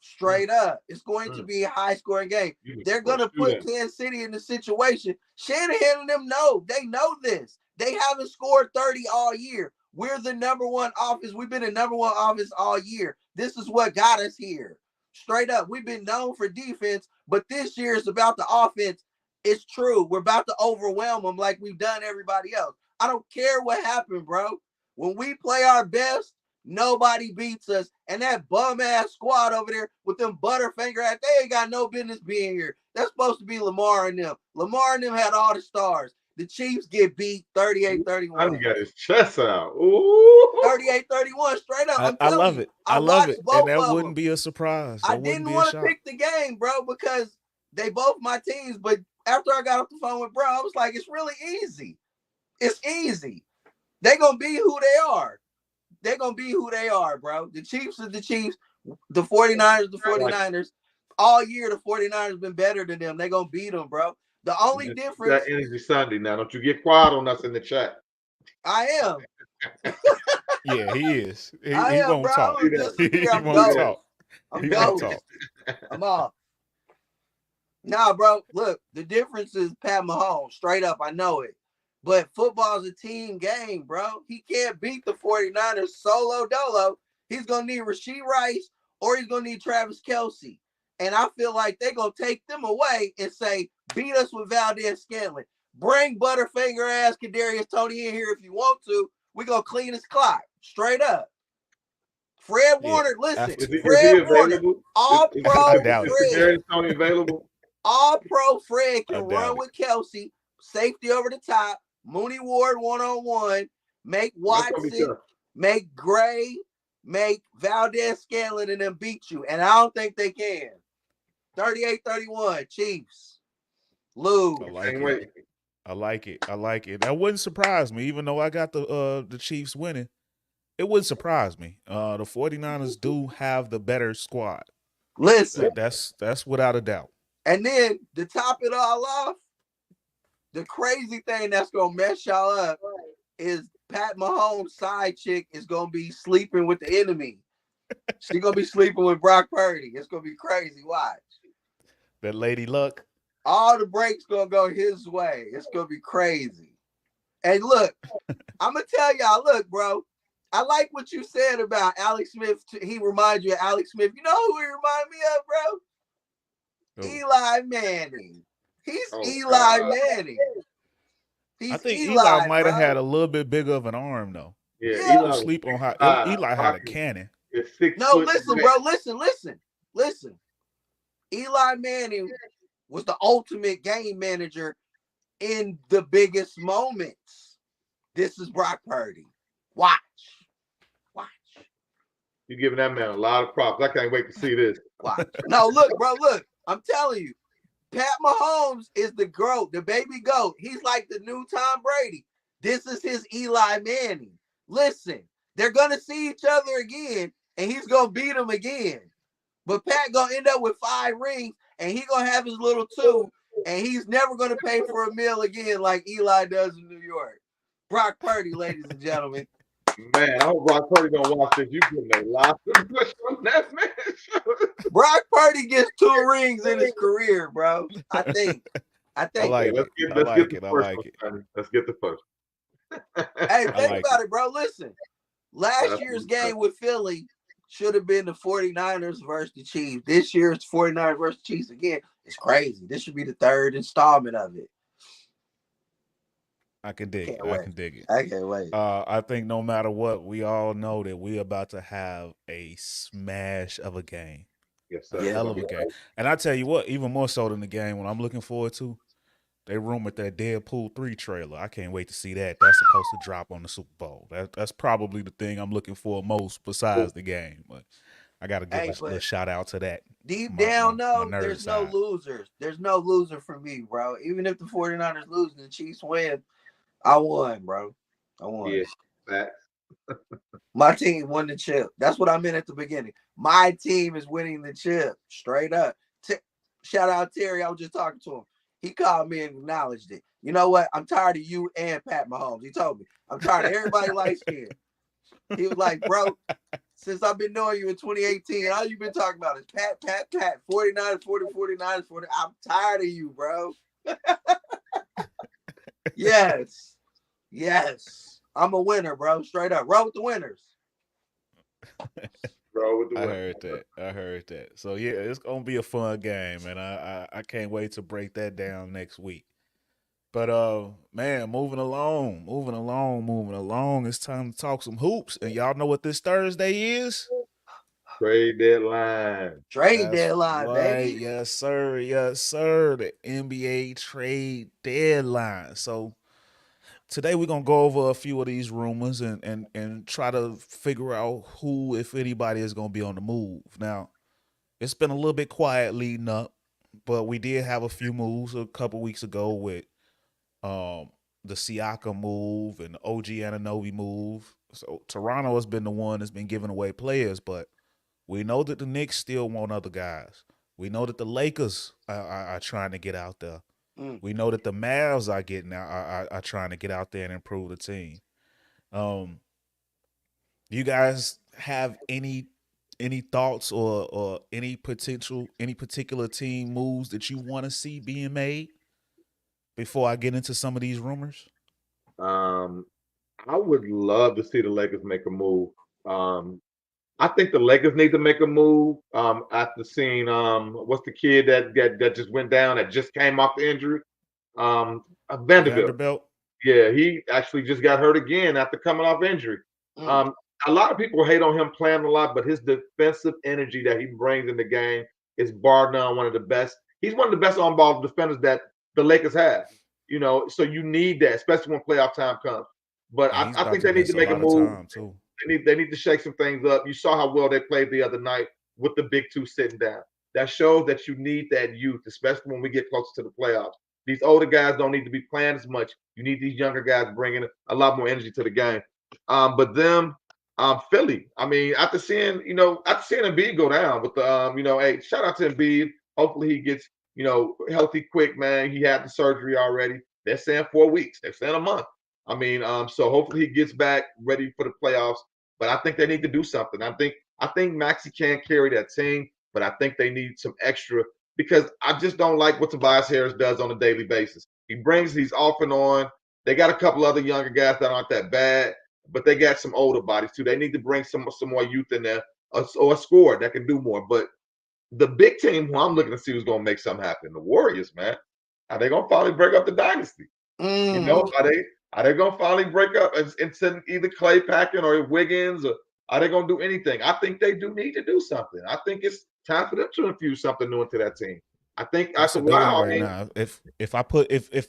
Straight up. It's going to be a high scoring game. They're going to put Kansas City in the situation. Shanahan and them know. They know this. They haven't scored 30 all year. We're the number one offense. We've been the number one offense all year. This is what got us here. Straight up. We've been known for defense, but this year is about the offense. It's true. We're about to overwhelm them like we've done everybody else. I don't care what happened, bro. When we play our best, nobody beats us. And that bum-ass squad over there with them butterfinger at, they ain't got no business being here. That's supposed to be Lamar and them. Lamar and them had all the stars. the Chiefs get beat 38-31. He got his chest out. Ooh. 38-31, straight up. I love it. I love it. Both And that of wouldn't them. be a surprise. I That wouldn't didn't be a want to shock. pick the game, bro, because they both my teams. But after I got off the phone with bro, I was like, it's really easy. It's easy. They're going to be who they are. They're going to be who they are, bro. The Chiefs are the Chiefs. The 49ers, the 49ers. All year, the 49ers been better than them. They're going to beat them, bro. The only difference. That Energy Sunday now. Don't you get quiet on us in the chat. I am. Yeah, he is. He am, won't bro. talk. He won't talk. I'm going. I'm off. Nah, bro. Look, the difference is Pat Mahomes. Straight up, I know it. But football's a team game, bro. He can't beat the 49ers solo dolo. He's going to need Rashee Rice or he's going to need Travis Kelce. And I feel like they're going to take them away and say, beat us with Valdez-Scantling. Bring Butterfinger-ass Kadarius Toney in here if you want to. We're going to clean his clock. Straight up. Fred Warner, listen. Fred Warner, all-pro Fred. Kadarius Toney available? All-pro Fred can run with Kelce, safety over the top, Mooney Ward one-on-one, make Watson, make Gray, make Valdez-Scantling, and then beat you. And I don't think they can. 38-31, Chiefs. Lose. I like it. That wouldn't surprise me, even though I got the Chiefs winning. It wouldn't surprise me. The 49ers do have the better squad. Listen. That's without a doubt. And then to top it all off, the crazy thing that's going to mess y'all up is Pat Mahomes' side chick is going to be sleeping with the enemy. She's going to be sleeping with Brock Purdy. It's going to be crazy. Watch. That Lady Luck. All the breaks going to go his way. It's going to be crazy. And look, I'm going to tell y'all, look, bro, I like what you said about Alex Smith. He reminds you of Alex Smith. You know who he reminds me of, bro? Eli Manning. He's Eli Manning. I think Eli might have had a little bit bigger of an arm, though. Yeah. People sleep on how Eli had a cannon. No, listen, bro. Listen. Eli Manning was the ultimate game manager in the biggest moments. This is Brock Purdy. Watch. You're giving that man a lot of props. I can't wait to see this. Watch. No, look, bro, look. I'm telling you, Pat Mahomes is the GOAT, the baby GOAT. He's like the new Tom Brady. This is his Eli Manning. Listen, they're going to see each other again, and he's going to beat them again. But Pat going to end up with 5 rings, and he's going to have his little 2, and he's never going to pay for a meal again like Eli does in New York. Brock Purdy, ladies and gentlemen. Man, I hope Brock Purdy don't watch this. You putting a lot of push on that man. Brock Purdy gets 2 rings in his career, bro. I think. I like it. Let's get the first. Hey, think about it, bro. Listen, last year's game with Philly should have been the 49ers versus the Chiefs. This year's 49ers versus Chiefs again. It's crazy. This should be the 3rd installment of it. I can dig it. I can't wait. I think no matter what, we all know that we're about to have a smash of a game. Yes, sir. A hell of a game. And I tell you what, even more so than the game, what I'm looking forward to, they rumored that Deadpool 3 trailer. I can't wait to see that. That's supposed to drop on the Super Bowl. That's probably the thing I'm looking for most besides the game. But I got to give a shout out to that. Deep down, there's no losers. There's no loser for me, bro. Even if the 49ers lose and the Chiefs win, I won, bro. I won. Yeah, my team won the chip. That's what I meant at the beginning. My team is winning the chip. Straight up. Shout out Terry. I was just talking to him. He called me and acknowledged it. You know what? I'm tired of you and Pat Mahomes. He told me. I'm tired of everybody light skinned. He was like, bro, since I've been knowing you in 2018, all you've been talking about is Pat, 49ers, 49ers. I'm tired of you, bro. Yes. I'm a winner, bro. Straight up. Roll with the winners. I heard that. So yeah, it's gonna be a fun game, and I can't wait to break that down next week. But man, moving along. It's time to talk some hoops, and y'all know what this Thursday is? Trade deadline. Deadline, baby. Yes, sir. The NBA trade deadline. So today we're gonna go over a few of these rumors and try to figure out who, if anybody, is gonna be on the move. Now, it's been a little bit quiet leading up, but we did have a few moves a couple weeks ago with the Siakam move and the OG Anunoby move. So Toronto has been the one that's been giving away players, but we know that the Knicks still want other guys. We know that the Lakers are trying to get out there. We know that the Mavs are trying to get out there and improve the team. You guys have any thoughts or any particular team moves that you want to see being made before I get into some of these rumors? I would love to see the Lakers make a move. I think the Lakers need to make a move after seeing what's the kid that just went down that just came off the injury? Vanderbilt. Yeah, he actually just got hurt again after coming off injury. A lot of people hate on him playing a lot, but his defensive energy that he brings in the game is bar none one of the best. He's one of the best on-ball defenders that the Lakers have. You know, so you need that, especially when playoff time comes. But I think they need to make a move. They need to shake some things up. You saw how well they played the other night with the big two sitting down. That shows that you need that youth, especially when we get closer to the playoffs. These older guys don't need to be playing as much. You need these younger guys bringing a lot more energy to the game. But them, Philly. I mean, after seeing Embiid go down with the, hey, shout out to Embiid. Hopefully he gets, healthy quick, man. He had the surgery already. They're saying 4 weeks. They're saying a month. I mean, so hopefully he gets back ready for the playoffs. But I think they need to do something. I think Maxey can't carry that team, but I think they need some extra because I just don't like what Tobias Harris does on a daily basis. He brings these off and on. They got a couple other younger guys that aren't that bad, but they got some older bodies too. They need to bring some more youth in there or a scorer that can do more. But the big team who I'm looking to see who's going to make something happen, the Warriors, man. Are they going to finally break up the dynasty? You know, are they going to finally break up and send either Clay Packen or Wiggins, or are they going to do anything? I think they do need to do something. I think it's time for them to infuse something new into that team. I think after a while, now, if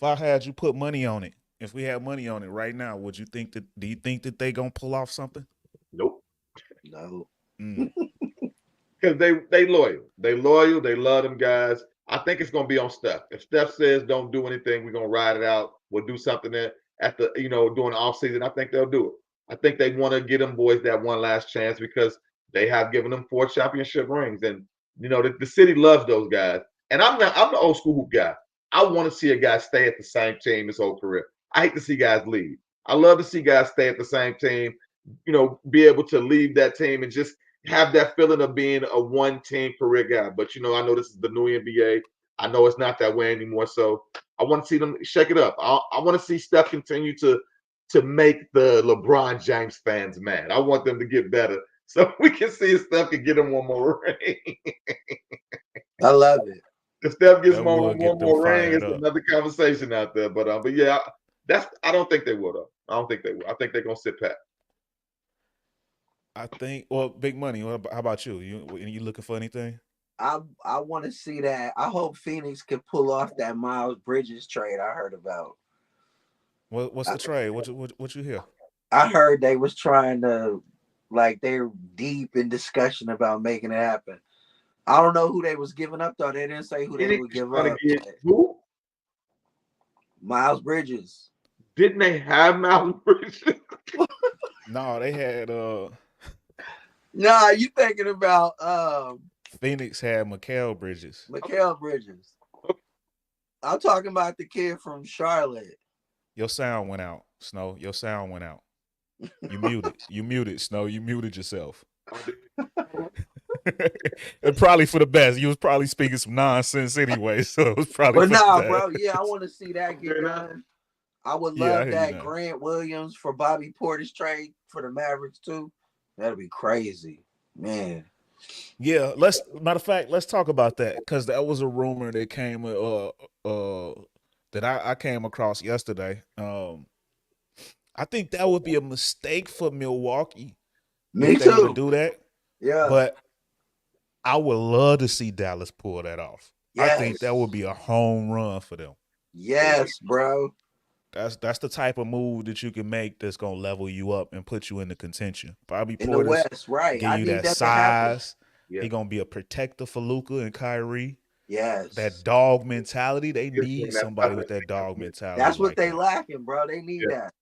I had you put money on it, if we had money on it right now, do you think that they gonna pull off something? Nope. No. Because they loyal. They loyal. They love them guys. I think it's gonna be on Steph. If Steph says don't do anything, we're gonna ride it out. We'll do something at the during the offseason. I think they'll do it. I think they want to get them boys that one last chance because they have given them 4 championship rings, and the city loves those guys. And I'm the old school hoop guy. I want to see a guy stay at the same team his whole career. I hate to see guys leave. I love to see guys stay at the same team, be able to leave that team and just have that feeling of being a one-team career guy. But, I know this is the new NBA. I know it's not that way anymore. So I want to see them shake it up. I want to see Steph continue to make the LeBron James fans mad. I want them to get better so we can see if Steph can get him one more ring. I love it. If Steph gets one more ring, it's another conversation out there. But yeah, I don't think they will though. I don't think they will. I think they're gonna sit pat. I think. Well, big money. How about you? You looking for anything? I want to see that. I hope Phoenix can pull off that Miles Bridges trade I heard about. What's the trade? What you hear? I heard they was trying to, they're deep in discussion about making it happen. I don't know who they was giving up though. They didn't say who they would give up. Who? Miles Bridges. Didn't they have Miles Bridges? No, they had. Nah, you thinking about Phoenix had Mikal Bridges. Mikal Bridges. I'm talking about the kid from Charlotte. Your sound went out, Snow. Your sound went out. You muted. You muted, Snow. You muted yourself. And probably for the best. You was probably speaking some nonsense anyway, so it was probably. But nah, bro. Yeah, I want to see that get done. I would love that Grant Williams for Bobby Portis trade for the Mavericks too. That'd be crazy, man. Yeah, matter of fact, let's talk about that because that was a rumor that came that I came across yesterday. I think that would be a mistake for Milwaukee. Me too. They would do that. Yeah, but I would love to see Dallas pull that off. Yes. I think that would be a home run for them. Yes, bro. That's the type of move that you can make that's gonna level you up and put you into contention. Bobby In the Portis West, right? give I you need that that to happen. size. Yeah. He gonna be a protector for Luka and Kyrie. Yes. That dog mentality. They Gives need him that somebody with weapon. that dog mentality. That's what like they that. lacking, bro. They need that.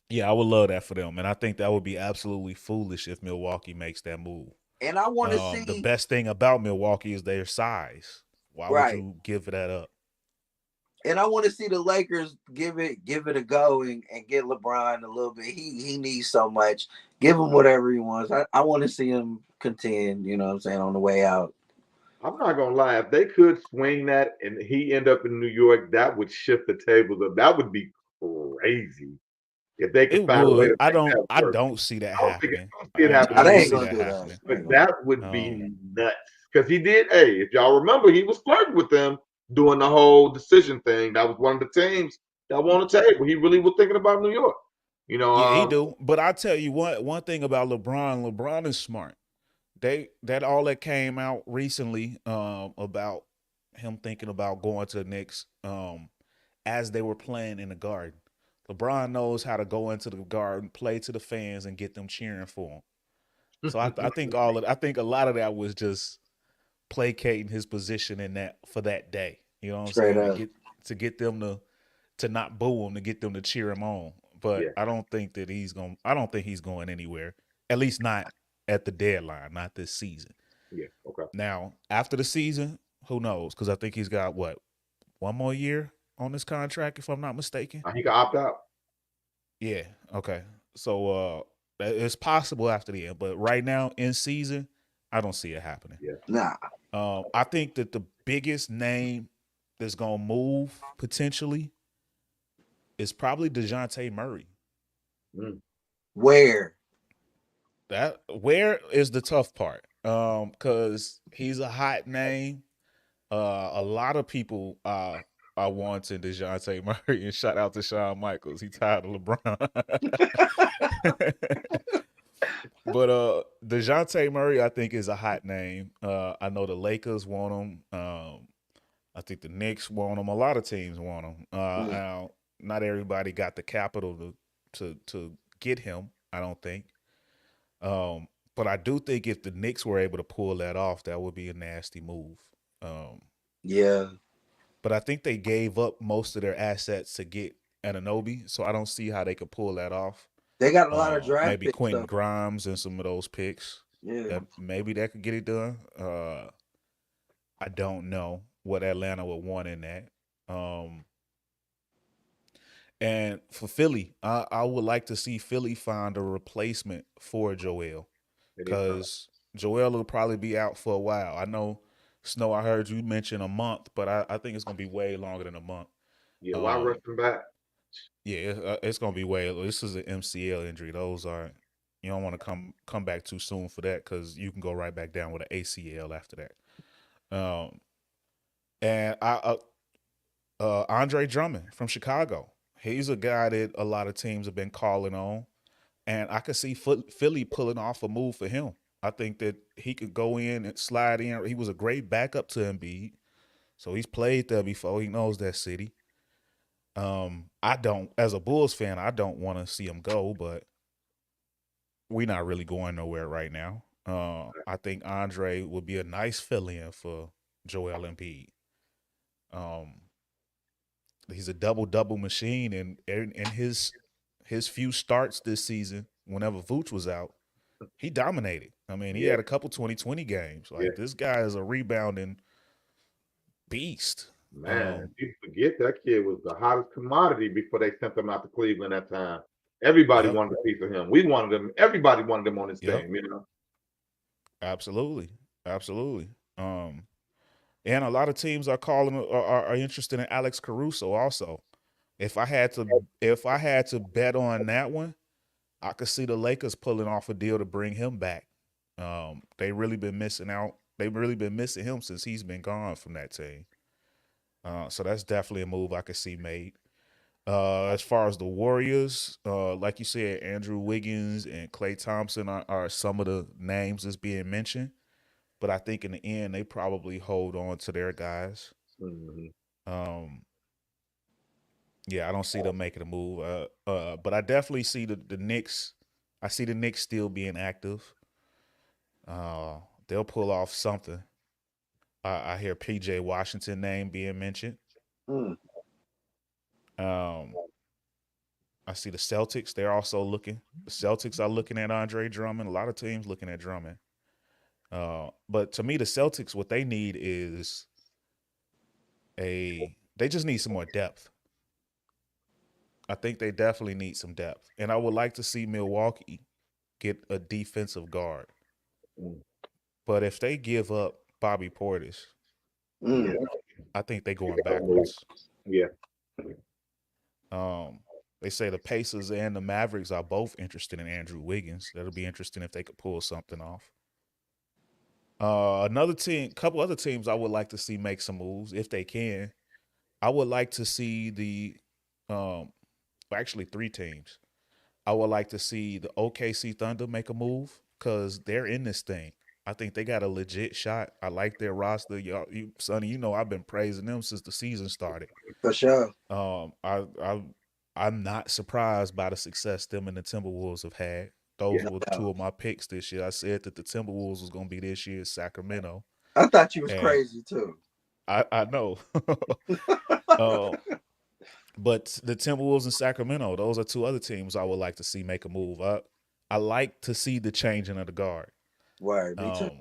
Yeah, I would love that for them, and I think that would be absolutely foolish if Milwaukee makes that move. And I want to see The best thing about Milwaukee is their size. Why would you give that up? And I want to see the Lakers give it a go and get LeBron a little bit. He needs so much. Give him whatever he wants. I want to see him contend, you know what I'm saying, on the way out. I'm not gonna lie. If they could swing that and he end up in New York, that would shift the tables up. That would be crazy. If they could find a way to I make that I work. don't see that happening. I don't see it happening. They ain't gonna do that. But that would be nuts. Because he did, if y'all remember, he was flirting with them doing the whole decision thing. That was one of the teams that won the table. He really was thinking about New York. You know, yeah, he do. But I tell you one thing about LeBron. LeBron is smart. That all that came out recently about him thinking about going to the Knicks as they were playing in the Garden. LeBron knows how to go into the Garden, play to the fans, and get them cheering for him. So I think I think a lot of that was just placating his position in that for that day. You know what I'm saying? To get them to not boo him, to get them to cheer him on. But I don't think that he's going anywhere. At least not at the deadline, not this season. Yeah. Okay. Now, after the season, who knows? Because I think he's got one more year on this contract, if I'm not mistaken. He can opt out. Yeah. Okay. So it's possible after the end, but right now in season, I don't see it happening. Yeah. Nah. I think that the biggest name that's gonna move potentially is probably DeJounte Murray. Where is the tough part? Because he's a hot name. A lot of people are wanting DeJounte Murray, and shout out to Shawn Michaels. He tired of LeBron. But DeJounte Murray, I think, is a hot name. I know the Lakers want him. I think the Knicks want him. A lot of teams want him. Now, not everybody got the capital to get him, I don't think. But I do think if the Knicks were able to pull that off, that would be a nasty move. Yeah. But I think they gave up most of their assets to get Anunoby, so I don't see how they could pull that off. They got a lot of draft maybe picks, Quentin Grimes and some of those picks. Yeah. Maybe that could get it done. I don't know what Atlanta would want in that. And for Philly, I would like to see Philly find a replacement for Joel, because Joel will probably be out for a while. I know, Snow, I heard you mention a month, but I think it's going to be way longer than a month. Yeah, why rush him back? Yeah, it's going to be way. This is an MCL injury. Those are, you don't want to come back too soon for that, because you can go right back down with an ACL after that. And Andre Drummond from Chicago. He's a guy that a lot of teams have been calling on, and I could see Philly pulling off a move for him. I think that he could go in and slide in. He was a great backup to Embiid, so he's played there before. He knows that city. I don't, as a Bulls fan, I don't want to see him go, but we're not really going nowhere right now. I think Andre would be a nice fill-in for Joel Embiid. He's a double machine, and in his few starts this season, whenever Vooch was out, he dominated. I mean, he had a couple 2020 games. This guy is a rebounding beast. Man, you forget that kid was the hottest commodity before they sent him out to Cleveland that time. Everybody wanted a piece of him. We wanted him. Everybody wanted him on his team, you know? Absolutely. And a lot of teams are interested in Alex Caruso also. If I had to bet on that one, I could see the Lakers pulling off a deal to bring him back. They really been missing out. They've really been missing him since he's been gone from that team. So that's definitely a move I could see made. As far as the Warriors, like you said, Andrew Wiggins and Klay Thompson are some of the names that's being mentioned. But I think in the end, they probably hold on to their guys. Yeah, I don't see them making a move. But I definitely see the Knicks. I see the Knicks still being active. They'll pull off something. I hear PJ Washington name being mentioned. Mm. Um, I see the Celtics. They're also looking. The Celtics are looking at Andre Drummond. A lot of teams looking at Drummond. But to me, the Celtics, what they need is they just need some more depth. I think they definitely need some depth. And I would like to see Milwaukee get a defensive guard. Mm. But if they give up Bobby Portis, Mm. Yeah. I think they're going backwards. Yeah. They say the Pacers and the Mavericks are both interested in Andrew Wiggins. That'll be interesting if they could pull something off. Another team, couple other teams I would like to see make some moves if they can. I would like to see actually three teams. I would like to see the OKC Thunder make a move because they're in this thing. I think they got a legit shot. I like their roster. Sonny, you know I've been praising them since the season started. For sure. I'm not surprised by the success them and the Timberwolves have had. Those were two of my picks this year. I said that the Timberwolves was going to be this year's Sacramento. I thought you was And crazy too. I know. But the Timberwolves and Sacramento, those are two other teams I would like to see make a move. I like to see the changing of the guard. Word, me too.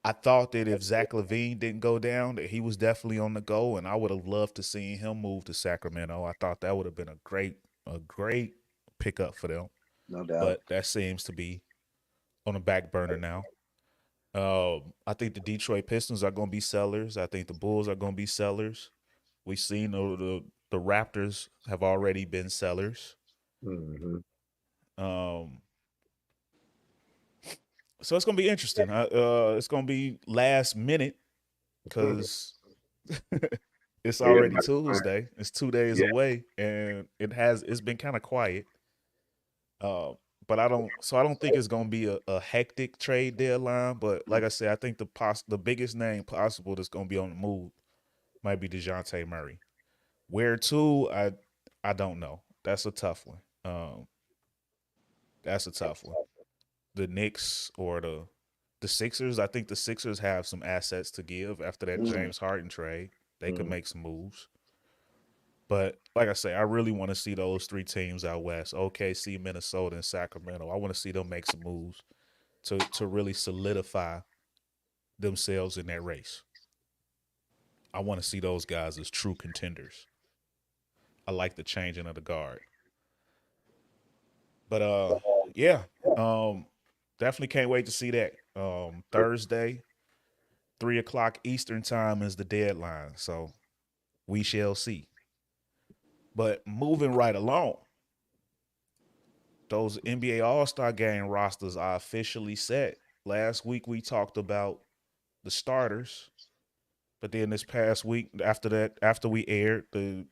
I thought that if Zach LaVine didn't go down, that he was definitely on the go, and I would have loved to see him move to Sacramento. I thought that would have been a great pickup for them. No doubt. But that seems to be on the back burner now. I think the Detroit Pistons are going to be sellers. I think the Bulls are going to be sellers. We've seen the Raptors have already been sellers. Mm-hmm. So it's going to be interesting. It's going to be last minute because it's already Tuesday. It's 2 days away, and it's been kind of quiet. But I don't think it's going to be a hectic trade deadline. But like I said, I think the biggest name possible that's going to be on the move might be DeJounte Murray. Where to? I don't know. That's a tough one. That's a tough one. The Knicks or the Sixers. I think the Sixers have some assets to give after that James Harden trade. They could make some moves. But like I say, I really want to see those three teams out west: OKC, Minnesota, and Sacramento. I want to see them make some moves to really solidify themselves in that race. I want to see those guys as true contenders. I like the changing of the guard. But yeah, definitely can't wait to see that. Thursday, 3:00 Eastern time is the deadline, so we shall see. But moving right along, those NBA All-Star Game rosters are officially set. Last week we talked about the starters, but then this past week, after we aired, the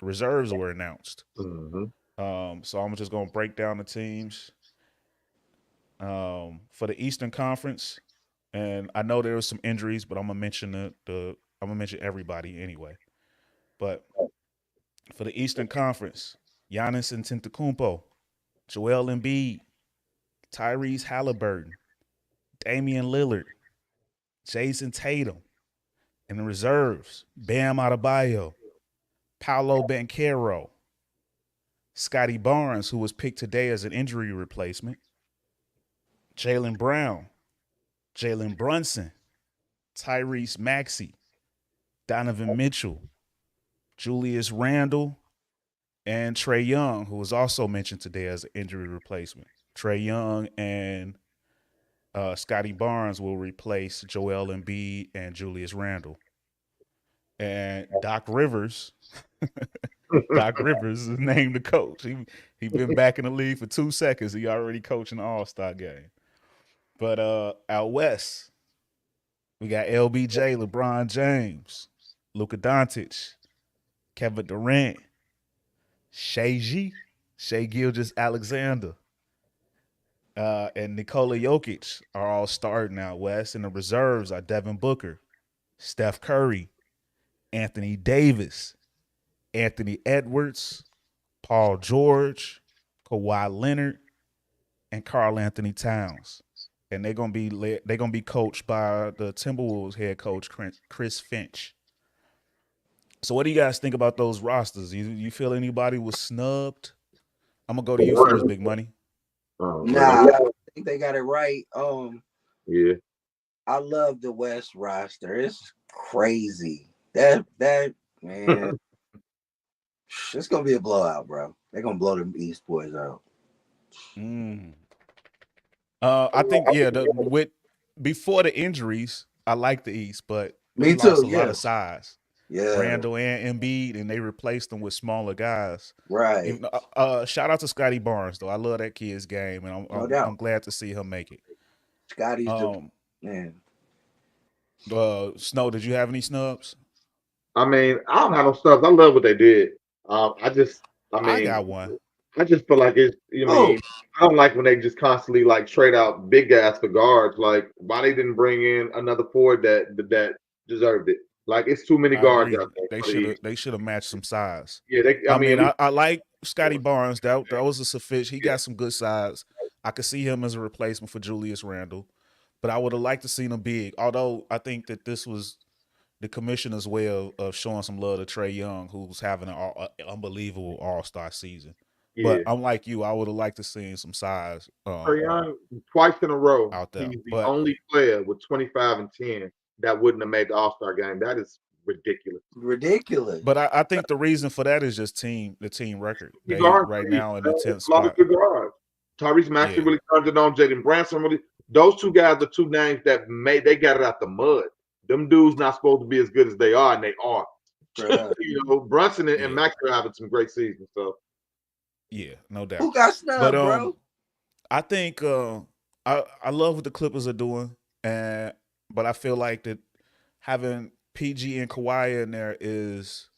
reserves were announced. Mm-hmm. So I'm just gonna break down the teams for the Eastern Conference, and I know there was some injuries, but I'm gonna mention I'm gonna mention everybody anyway. But for the Eastern Conference, Giannis Antetokounmpo, Joel Embiid, Tyrese Halliburton, Damian Lillard, Jason Tatum. In the reserves, Bam Adebayo, Paolo Banchero, Scotty Barnes, who was picked today as an injury replacement, Jaylen Brown, Jalen Brunson, Tyrese Maxey, Donovan Mitchell, Julius Randle, and Trae Young, who was also mentioned today as an injury replacement. Trae Young and Scotty Barnes will replace Joel Embiid and Julius Randle. And Doc Rivers is named the coach. He been back in the league for 2 seconds. He already coaching the All-Star game. But out west, we got LBJ, LeBron James, Luka Doncic, Kevin Durant, Shai Gilgeous-Alexander, and Nikola Jokic are all starting out west. And the reserves are Devin Booker, Steph Curry, Anthony Davis, Anthony Edwards, Paul George, Kawhi Leonard, and Karl Anthony Towns. And they're gonna be coached by the Timberwolves head coach Chris Finch. So what do you guys think about those rosters? You feel anybody was snubbed? I'm gonna go to you first, Big Money. Nah, I think they got it right. Yeah. I love the West roster. It's crazy. That man, it's gonna be a blowout, bro. They're gonna blow them East boys out. I think with before the injuries, I like the East, but Me they too. lost a lot of size. Yeah, Randall and Embiid, and they replaced them with smaller guys. right. Even, shout out to Scotty Barnes though. I love that kid's game, and I'm glad to see him make it. Scotty's the man. Snow, did you have any snubs? I mean, I don't have no snubs. I love what they did. I got one. I just feel like it's. I don't like when they just constantly like trade out big guys for guards. Like, why they didn't bring in another forward that deserved it? Like, it's too many guards out there. They should have matched some size. Yeah, I like Scotty Barnes. That was a sufficient. He got some good size. I could see him as a replacement for Julius Randle, but I would have liked to see him big. Although I think that this was the commissioner's way of showing some love to Trae Young, who's having an unbelievable All-Star season. Yeah. But I'm like you. I would have liked to see some size. Trae Young twice in a row out there. He's the only player with 25 and 10 that wouldn't have made the All-Star game. That is ridiculous. But I think the reason for that is just the team record. They right now in the 10th spot. Tyrese Maxey really turned it on. Jaden Branson really. Those two guys are two names that they got it out the mud. Them dudes not supposed to be as good as they are, and they are. Brunson and Max are having some great seasons. So yeah, no doubt. Who got snubbed, bro? I think I love what the Clippers are doing, but I feel like that having PG and Kawhi in there is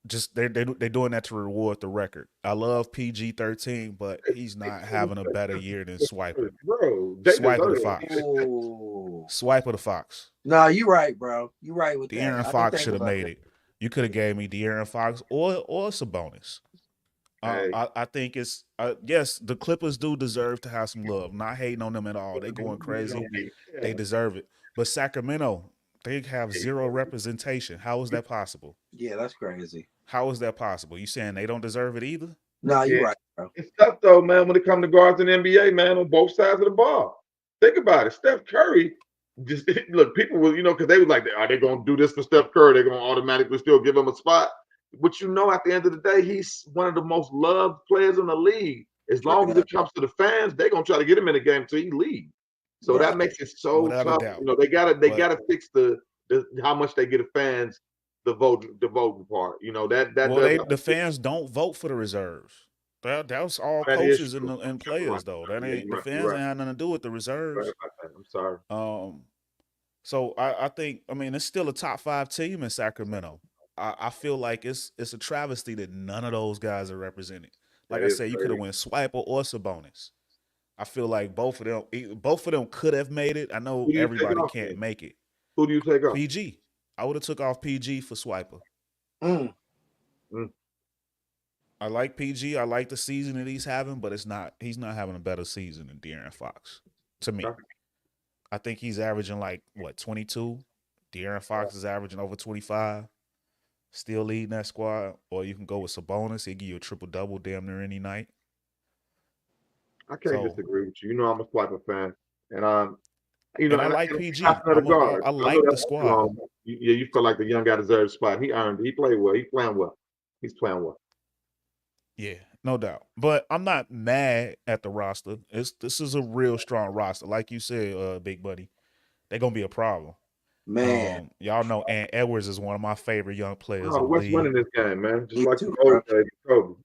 just they're doing that to reward the record. I love PG-13, but he's not having a better year than Swiper. Bro, Swiper the Fox. Swiper the Fox. No, you're right, bro. You're right with De'Aaron Fox should have made it. You could have gave me De'Aaron Fox or Sabonis. I think it's yes, the Clippers do deserve to have some love. Not hating on them at all. They going crazy. They deserve it. But Sacramento, they have zero representation. How is that possible? Yeah, that's crazy. How is that possible? You saying they don't deserve it either? No, you're right, bro. It's tough though, man, when it comes to guards in the NBA, man, on both sides of the ball. Think about it. Steph Curry, just look, people will, because they was like, are they gonna do this for Steph Curry? They're gonna automatically still give him a spot. But at the end of the day, he's one of the most loved players in the league. As long as it comes to the fans, they're gonna try to get him in the game until he leaves. So that makes it so tough. They gotta fix the how much they get the fans the voting part. The fans don't vote for the reserves. That's all coaches and players though. That ain't the fans ain't had nothing to do with the reserves. I'm sorry. So I think it's still a top 5 team in Sacramento. I feel like it's a travesty that none of those guys are represented. Like I said, you could have went Swiper or Sabonis. I feel like both of them could have made it. I know everybody can't make it. Who do you take off? PG. I would have took off PG for Swiper. I like PG. I like the season that he's having, but he's not having a better season than De'Aaron Fox. To me, I think he's averaging 22. De'Aaron Fox is averaging over 25. Still leading that squad, or you can go with Sabonis. He'll give you a triple-double damn near any night. I can't disagree with you. I'm a Swiper fan, and I like PG. I like the squad. You feel like the young guy deserves a spot. He earned it. He played well. He's playing well. Yeah, no doubt. But I'm not mad at the roster. This is a real strong roster. Like you said, Big Buddy, they're gonna be a problem. Man, y'all know Ant Edwards is one of my favorite young players. What's winning this game, man? Just like the old Kobe.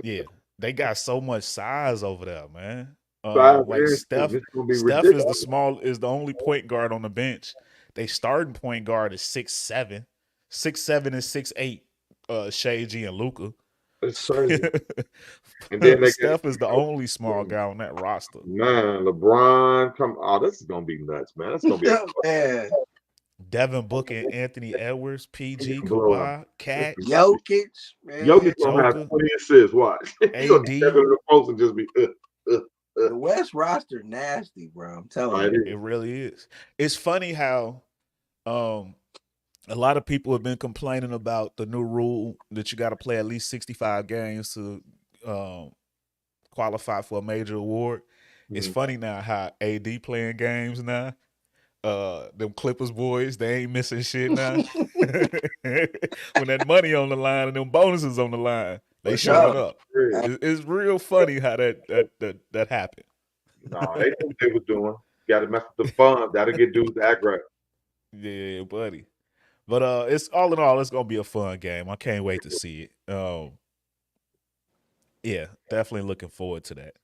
Yeah, they got so much size over there, man. Steph is the only point guard on the bench. They starting point guard is 6'7", and 6'8", 𝐎𝑎𝑔 and Luka. That's crazy. And then Steph is the only small guy on that roster. Man, LeBron, this is gonna be nuts, man. That's gonna be Devin Booker and Anthony Edwards, PG, blow out. Kawhi, Cat, Jokic, man. Jokic gonna have Joker, 20 assists. Watch. He gonna AD. step into the post and just be. The West roster nasty, bro. I'm telling Right. you. It really is. It's funny how a lot of people have been complaining about the new rule that you got to play at least 65 games to qualify for a major award. It's funny now how AD playing games now. Them Clippers boys, they ain't missing shit now. When that money on the line and them bonuses on the line, they showing up. It's real funny how that happened. No, they knew what they was doing. Got to mess with the fun. That'll get dudes aggro. Yeah, buddy. But it's all in all, it's gonna be a fun game. I can't wait to see it. Yeah, definitely looking forward to that.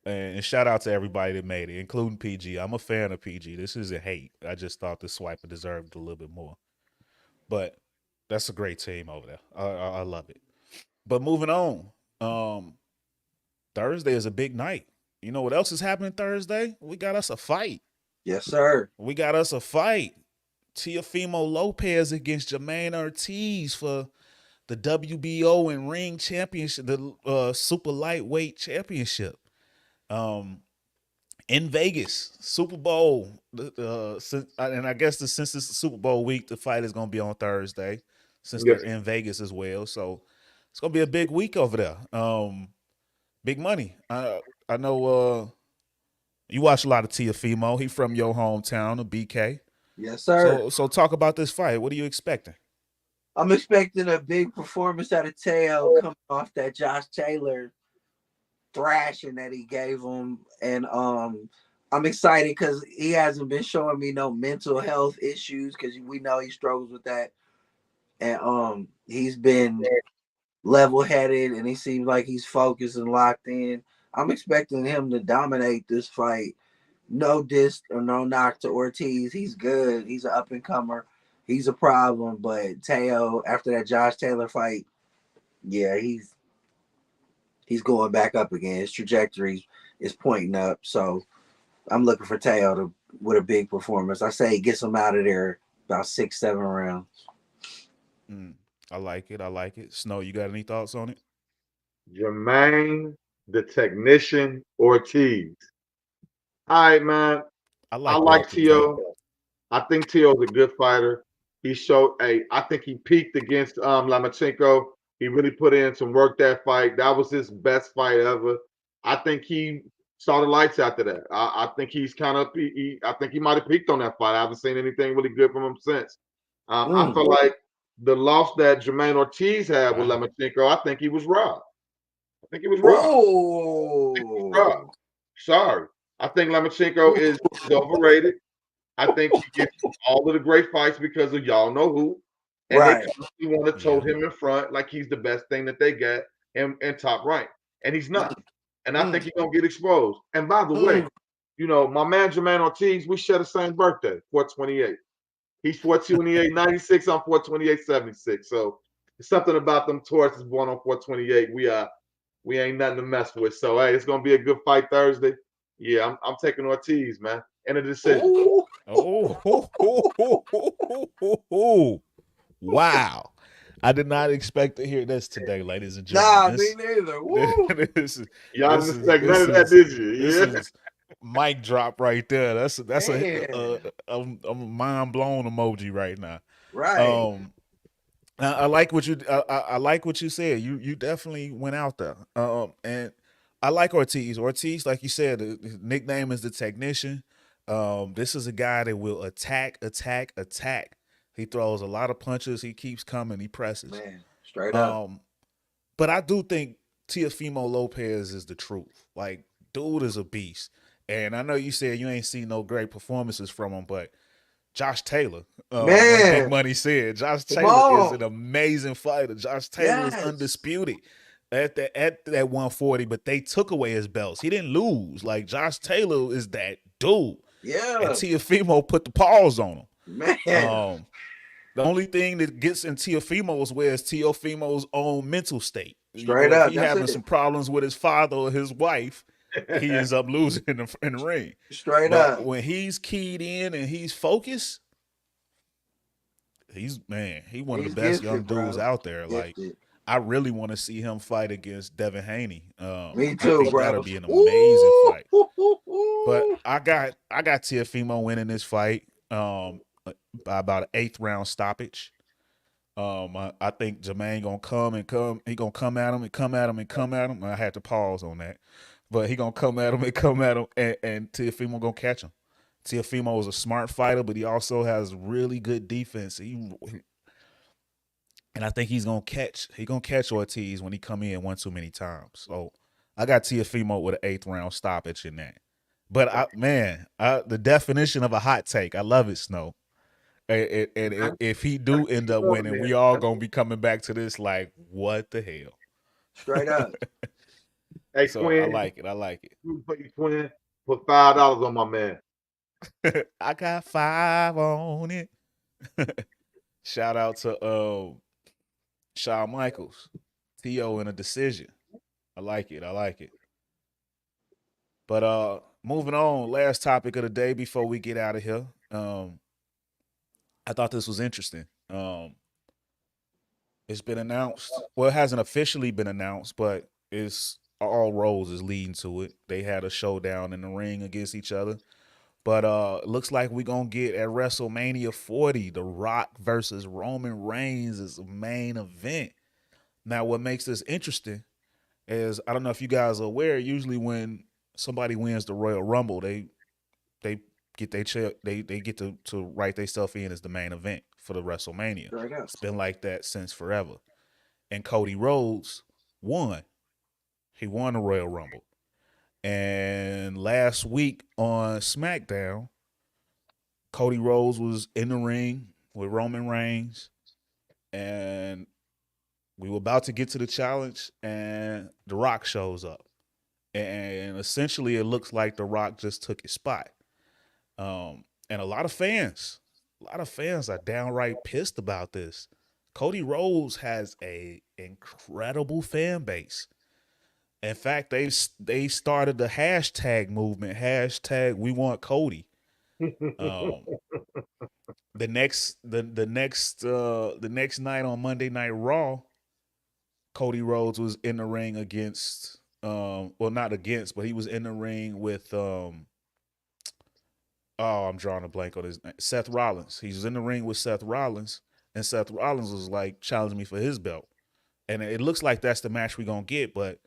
And shout out to everybody that made it, including PG. I'm a fan of PG. This isn't hate. I just thought the swiper deserved a little bit more. But that's a great team over there. I love it. But moving on, Thursday is a big night. You know what else is happening Thursday? We got us a fight. Yes, sir. We got us a fight. Teofimo Lopez against Jermaine Ortiz for the WBO and ring championship, the super lightweight championship. In Vegas, Super Bowl, and I guess since it's Super Bowl week, the fight is going to be on Thursday, since they're in Vegas as well. So it's going to be a big week over there. Big money. I know you watch a lot of Teofimo. He from your hometown, of BK. Yes, sir. So talk about this fight. What are you expecting? I'm expecting a big performance out of Teo coming off that Josh Taylor thrashing that he gave him. And I'm excited because he hasn't been showing me no mental health issues, because we know he struggles with that. And he's been level-headed, and he seems like he's focused and locked in. I'm expecting him to dominate this fight. No diss or no knock to Ortiz. He's good. He's an up-and-comer. He's a problem. But Teo, after that Josh Taylor fight, yeah, he's going back up again. His trajectory is pointing up. So I'm looking for Teo with a big performance. I say he gets him out of there about 6-7 rounds. I like it. I like it. Snow, you got any thoughts on it? Jermaine, the technician, Ortiz. All right, man. I like Teo. I think Teo's a good fighter. He showed I think he peaked against Lomachenko. He really put in some work that fight. That was his best fight ever. I think he saw the lights after that. I think he's kind of I think he might have peaked on that fight. I haven't seen anything really good from him since. I feel like the loss that Jermaine Ortiz had with Lomachenko, I think he was robbed. I think he was robbed. Sorry. I think Lomachenko is overrated. I think he gets all of the great fights because of y'all know who. And they constantly want to tote him in front like he's the best thing that they got in top rank. And he's not. And I think he's going to get exposed. And by the way, you know, my man Jermaine Ortiz, we share the same birthday, 4/28. He's 4/28/96. I'm 4/28/76. So it's something about them Tauruses born on 4/28. We ain't nothing to mess with. So hey, it's gonna be a good fight Thursday. Yeah, I'm taking Ortiz, man, in a decision. Wow. I did not expect to hear this today, ladies and gentlemen. Nah, me neither. Y'all didn't expect none of that, did you? This is mic drop right there. That's a mind blown emoji right now. Right. I like what you I like what you said. You definitely went out there. And I like Ortiz. Ortiz, like you said, his nickname is the technician. This is a guy that will attack. He throws a lot of punches. He keeps coming. He presses. Man, straight up. But I do think Teofimo Lopez is the truth. Like, dude is a beast. And I know you said you ain't seen no great performances from him, but Josh Taylor, man, Big Money said, Josh Taylor is an amazing fighter. Josh Taylor is undisputed at that 140, but they took away his belts. He didn't lose. Like, Josh Taylor is that dude. Yeah. And Teofimo put the paws on him. Man. The only thing that gets in Teofimo's way is Teofimo's own mental state. Straight up. If he's having some problems with his father or his wife, he ends up losing in the ring. Straight up. When he's keyed in and he's focused, He's one of the He's best gifted, young dudes bro. out there. Like, Gifted. I really want to see him fight against Ďe'Von Haney. Me I too, think bro. that'll be an amazing fight. Ooh. But I got 𝑇𝑓𝒚 winning this fight by about an 8th round stoppage. I think Jermaine gonna come. He gonna come at him and come at him and come at him. I had to pause on that, but he gonna come at him and come at him, and 𝑇𝑓𝒚 gonna catch him. 𝑇𝑓𝒚 is a smart fighter, but he also has really good defense. And I think he's gonna catch Ortiz when he come in one too many times. So I got 𝑇𝑓𝒚 with an 8th round stoppage in that. But the definition of a hot take, I love it, Snow. And if he do end up winning, we all gonna be coming back to this like, what the hell? Straight up. Hey, So Quinn, I like it. Quinn, put $5 on my man. I got 5 on it. Shout out to Shawn Michaels, T.O. in a decision. I like it. But moving on, last topic of the day before we get out of here. I thought this was interesting. It's been announced. Well, it hasn't officially been announced, but it's all roads is leading to it. They had a showdown in the ring against each other. But it looks like we're going to get at WrestleMania 40, The Rock versus Roman Reigns is the main event. Now, what makes this interesting is, I don't know if you guys are aware, usually when somebody wins the Royal Rumble, they get they get to write themselves in as the main event for the WrestleMania. It's been like that since forever. And Cody Rhodes won. He won the Royal Rumble. And last week on SmackDown, Cody Rhodes was in the ring with Roman Reigns, and we were about to get to the challenge, and The Rock shows up. And essentially it looks like The Rock just took his spot. And a lot of fans are downright pissed about this. Cody Rhodes has a incredible fan base. In fact, they started the hashtag movement, hashtag we want Cody. The next night on Monday Night Raw, Cody Rhodes was in the ring against not against, but he was in the ring with I'm drawing a blank on his name. Seth Rollins. He was in the ring with Seth Rollins, and Seth Rollins was like challenging me for his belt. And it looks like that's the match we're going to get, but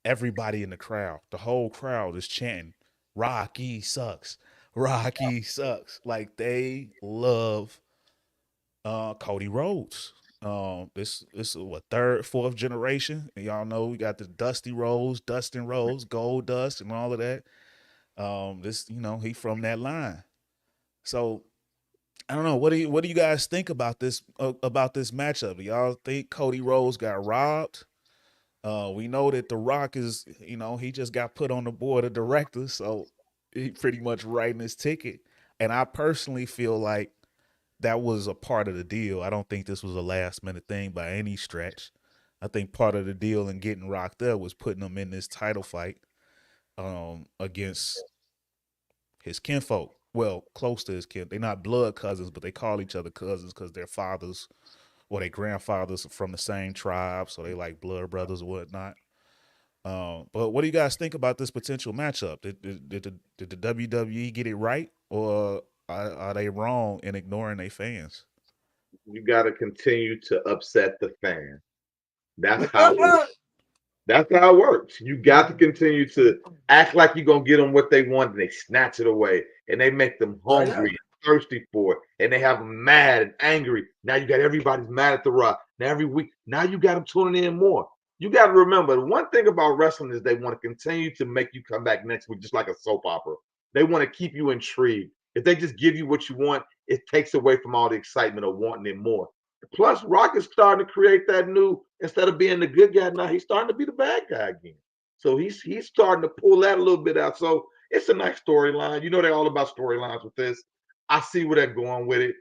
everybody in the crowd, the whole crowd is chanting, Rocky sucks. Rocky sucks. Like, they love Cody Rhodes. This is what, 3rd, 4th generation. And y'all know we got the Dustin Rhodes, Gold Dust, and all of that. He from that line. So I don't know. What do you guys think about this matchup? Do y'all think Cody Rhodes got robbed? We know that The Rock is, he just got put on the board of directors, so he pretty much writing his ticket. And I personally feel like that was a part of the deal. I don't think this was a last minute thing by any stretch. I think part of the deal in getting Rocked up was putting him in this title fight against his kinfolk. Well, close to his kin. They're not blood cousins, but they call each other cousins because their fathers or their grandfathers are from the same tribe, so they like blood brothers or whatnot. But what do you guys think about this potential matchup? Did the WWE get it right, or are they wrong in ignoring their fans? You got to continue to upset the fan. That's how it works. That's how it works. You got to continue to act like you're going to get them what they want, and they snatch it away, and they make them hungry and thirsty for it, and they have them mad and angry. Now you got everybody's mad at The Rock. Now every week, now you got them tuning in more. You got to remember, the one thing about wrestling is they want to continue to make you come back next week just like a soap opera. They want to keep you intrigued. If they just give you what you want, it takes away from all the excitement of wanting it more. Plus, Rock is starting to create that new, instead of being the good guy, now he's starting to be the bad guy again. So he's starting to pull that a little bit out. So it's a nice storyline. You know, they're all about storylines with this. I see where they're going with it.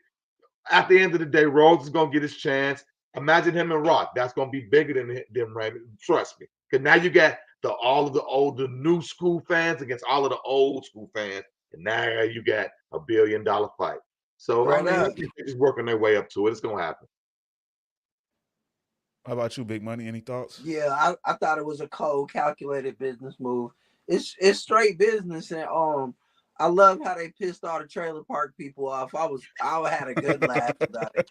At the end of the day, Rhodes is going to get his chance. Imagine him and Rock. That's going to be bigger than them, right? Trust me. Because now you got all of the new school fans against all of the old school fans. And now you got $1 billion fight. So Right I mean, I up. think they're just working their way up to it. It's gonna happen. How about you, Big Money? Any thoughts? Yeah, I thought it was a cold, calculated business move. It's straight business, and I love how they pissed all the trailer park people off. I had a good laugh about it.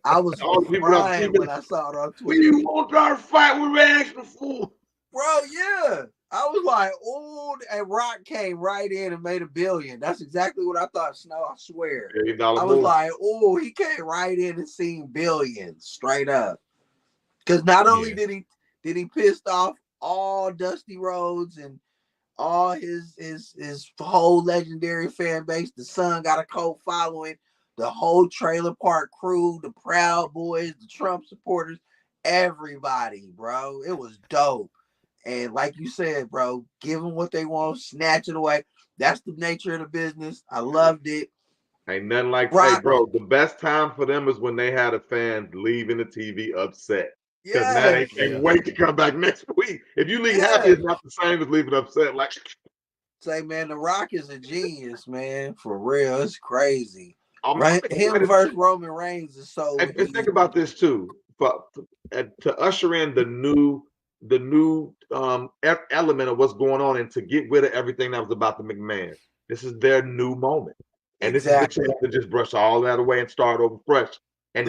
I was All the people that crying when I saw it on we Twitter. won't try to fight with Rags before. Bro, yeah. I was like, oh, and Rock came right in and made $1 billion. That's exactly what I thought, Snow. I swear. $1 billion I was move. like, oh, he came right in and seen billions straight up. Because not only did he pissed off all Dusty Rhodes and all his whole legendary fan base, the Sun got a cult following, the whole trailer park crew, the Proud Boys, the Trump supporters, everybody, bro. It was dope. And like you said, bro, give them what they want, snatch it away. That's the nature of the business. I loved it. Ain't nothing like, Rock. hey, bro, the best time for them is when they had a fan leaving the TV upset. Because now they can't wait to come back next week. If you leave happy, it's not the same as leaving upset. Like, say, man, The Rock is a genius, man. For real. It's crazy. right? Him versus Roman Reigns is so. And think about this too. To usher in the new element of what's going on and to get rid of everything that was about the McMahon. This is their new moment. And this is the chance to just brush all that away and start over fresh. And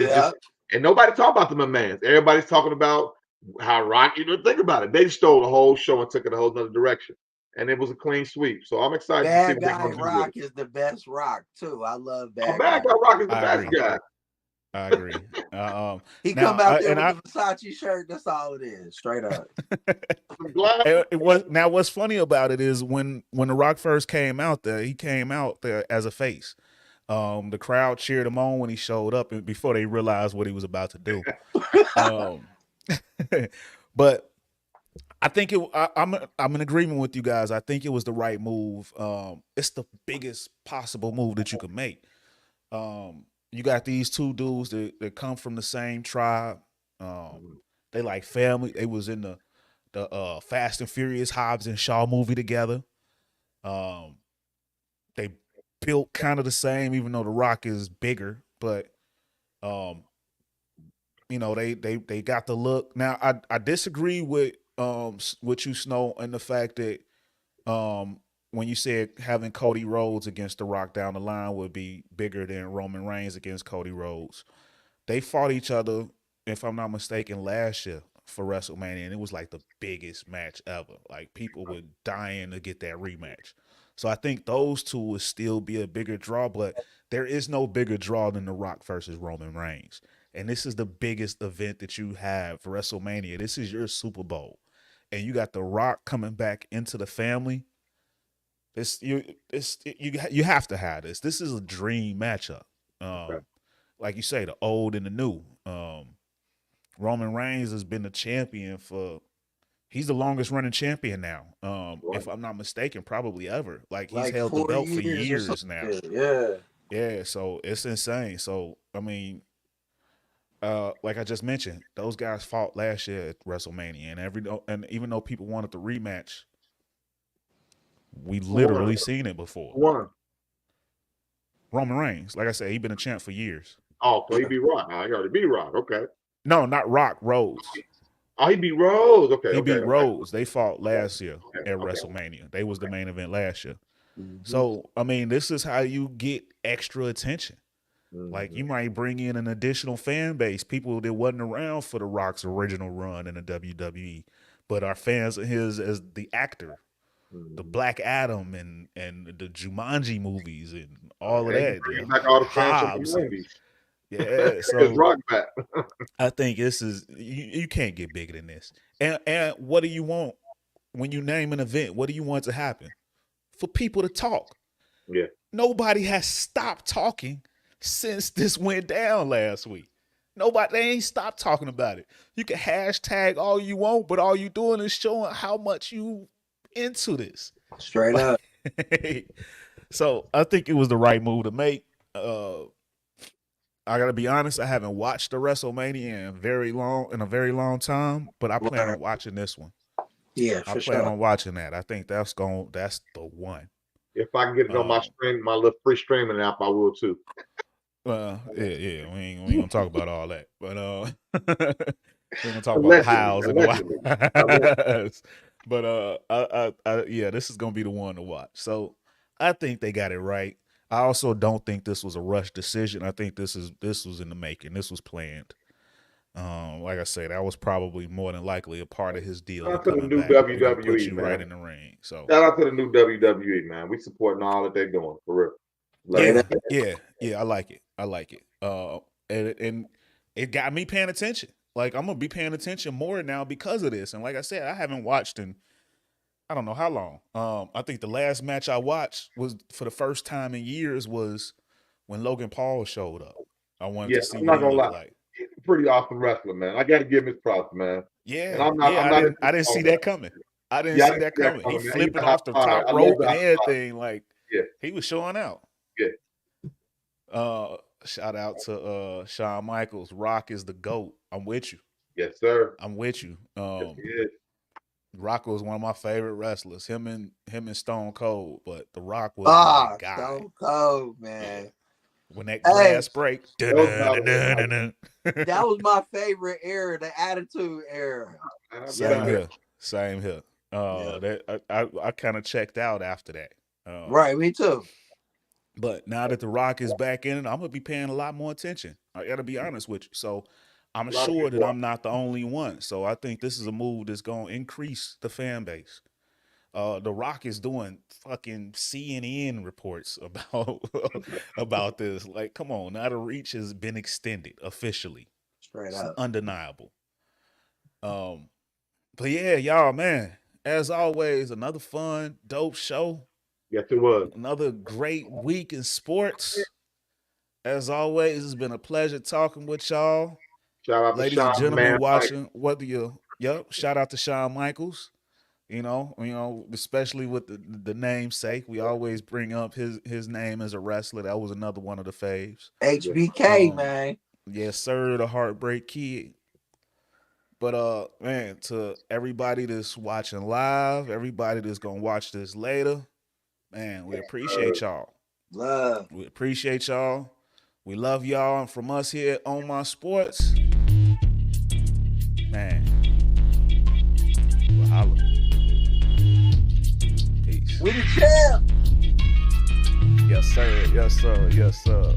and nobody talk about the McMahons. Everybody's talking about how Rock, think about it. They stole the whole show and took it a whole other direction. And it was a clean sweep. So I'm excited to see what Bad Guy Rock is the best Rock too. I love Bad Guy. Bad Guy Rock is the best guy. I agree. He come out there with the Versace shirt. That's all it is, straight up. What's funny about it is when The Rock first came out there, he came out there as a face. The crowd cheered him on when he showed up, and before they realized what he was about to do. But I think I'm in agreement with you guys. I think it was the right move. It's the biggest possible move that you could make. You got these two dudes that come from the same tribe. They like family. They was in the Fast and Furious Hobbs and Shaw movie together. They built kind of the same, even though The Rock is bigger. But they got the look. Now I disagree with you, Snow, and the fact that when you said having Cody Rhodes against The Rock down the line would be bigger than Roman Reigns against Cody Rhodes. They fought each other, if I'm not mistaken, last year for WrestleMania, and it was like the biggest match ever. Like, people were dying to get that rematch. So I think those two would still be a bigger draw, but there is no bigger draw than The Rock versus Roman Reigns. And this is the biggest event that you have for WrestleMania. This is your Super Bowl. And you got The Rock coming back into the family. You have to have this. This is a dream matchup. Like you say, the old and the new. Roman Reigns has been the champion he's the longest running champion now. If I'm not mistaken, probably ever. Like, he's held the belt for years now. Yeah, so it's insane. So, I mean, like I just mentioned, those guys fought last year at WrestleMania, and even though people wanted the rematch, we literally seen it before. Roman Reigns, like I said, he's been a champ for years. Oh, so he beat Rock. He already beat Rock. Okay. No, not Rock. Rhodes. Oh, he beat Rhodes. Okay. He beat Rhodes. They fought last year at WrestleMania. They was the main event last year. So, I mean, this is how you get extra attention. Like, you might bring in an additional fan base, people that wasn't around for The Rock's original run in the WWE, but are fans of his as the actor. The Black Adam and the Jumanji movies and all of that. Back all the fans from the 90s. Yeah, so I think this is you can't get bigger than this. And what do you want when you name an event? What do you want to happen? For people to talk. Yeah. Nobody has stopped talking since this went down last week. They ain't stopped talking about it. You can hashtag all you want, but all you doing is showing how much you into this. Straight up. So I think it was the right move to make. I gotta be honest, I haven't watched the WrestleMania in a very long time, but I plan on watching this one. Yeah, I plan on watching that. I think that's the one. If I can get it on my little free streaming app, I will too. Yeah. We ain't gonna talk about all that, but we're gonna talk about the Allegedly, hows and allegedly. the whys. But yeah, this is gonna be the one to watch. So I think they got it right. I also don't think this was a rush decision. I think this was in the making. This was planned. Like I said, that was probably more than likely a part of his deal. Shout out to the Coming new back, we're gonna put WWE, you man. right in the ring. So Shout out to the new WWE, man. We supporting all that they're doing for real. Yeah. I like it. And it got me paying attention. Like, I'm gonna be paying attention more now because of this. And like I said, I haven't watched in I don't know how long. I think the last match I watched was for the first time in years was when Logan Paul showed up. I wanted to see I'm what not he gonna looked lie. like. He's a pretty awesome wrestler, man. I got to give him his props, man. Yeah, And I didn't see that coming. I didn't see that coming. He man. flipping He's off the hot top fire. I rope love and the hot everything. Like, Yeah. he was showing out. Yeah. Shout out to Shawn Michaels. Rock is the GOAT. I'm with you. Yes, sir. I'm with you. Yes, he is. Rock was one of my favorite wrestlers. Him and Stone Cold, but The Rock was my guy. Stone Cold, man. When that glass break, that was my favorite era, the Attitude Era. Same here. That I kind of checked out after that. Right, me too. But now that The Rock is back in it, I'm gonna be paying a lot more attention. I gotta be honest with you. So I'm sure that I'm not the only one. So I think this is a move that's gonna increase the fan base. The Rock is doing fucking CNN reports about this. Like, come on, now the reach has been extended officially. Straight up. Undeniable. But yeah, y'all, man, as always, another fun, dope show. Yes, it was. Another great week in sports. As always, it's been a pleasure talking with y'all. Shout out ladies to and gentlemen man, watching, shout out to Shawn Michaels. You know, especially with the namesake, we always bring up his name as a wrestler. That was another one of the faves. HBK, man. Yes, sir, the Heartbreak Kid. But man, to everybody that's watching live, everybody that's gonna watch this later, man, we appreciate y'all. We appreciate y'all. We love y'all. And from us here on My Sports, man, we'll holla. Peace. We the champ. Yes, sir. Yes, sir. Yes, sir.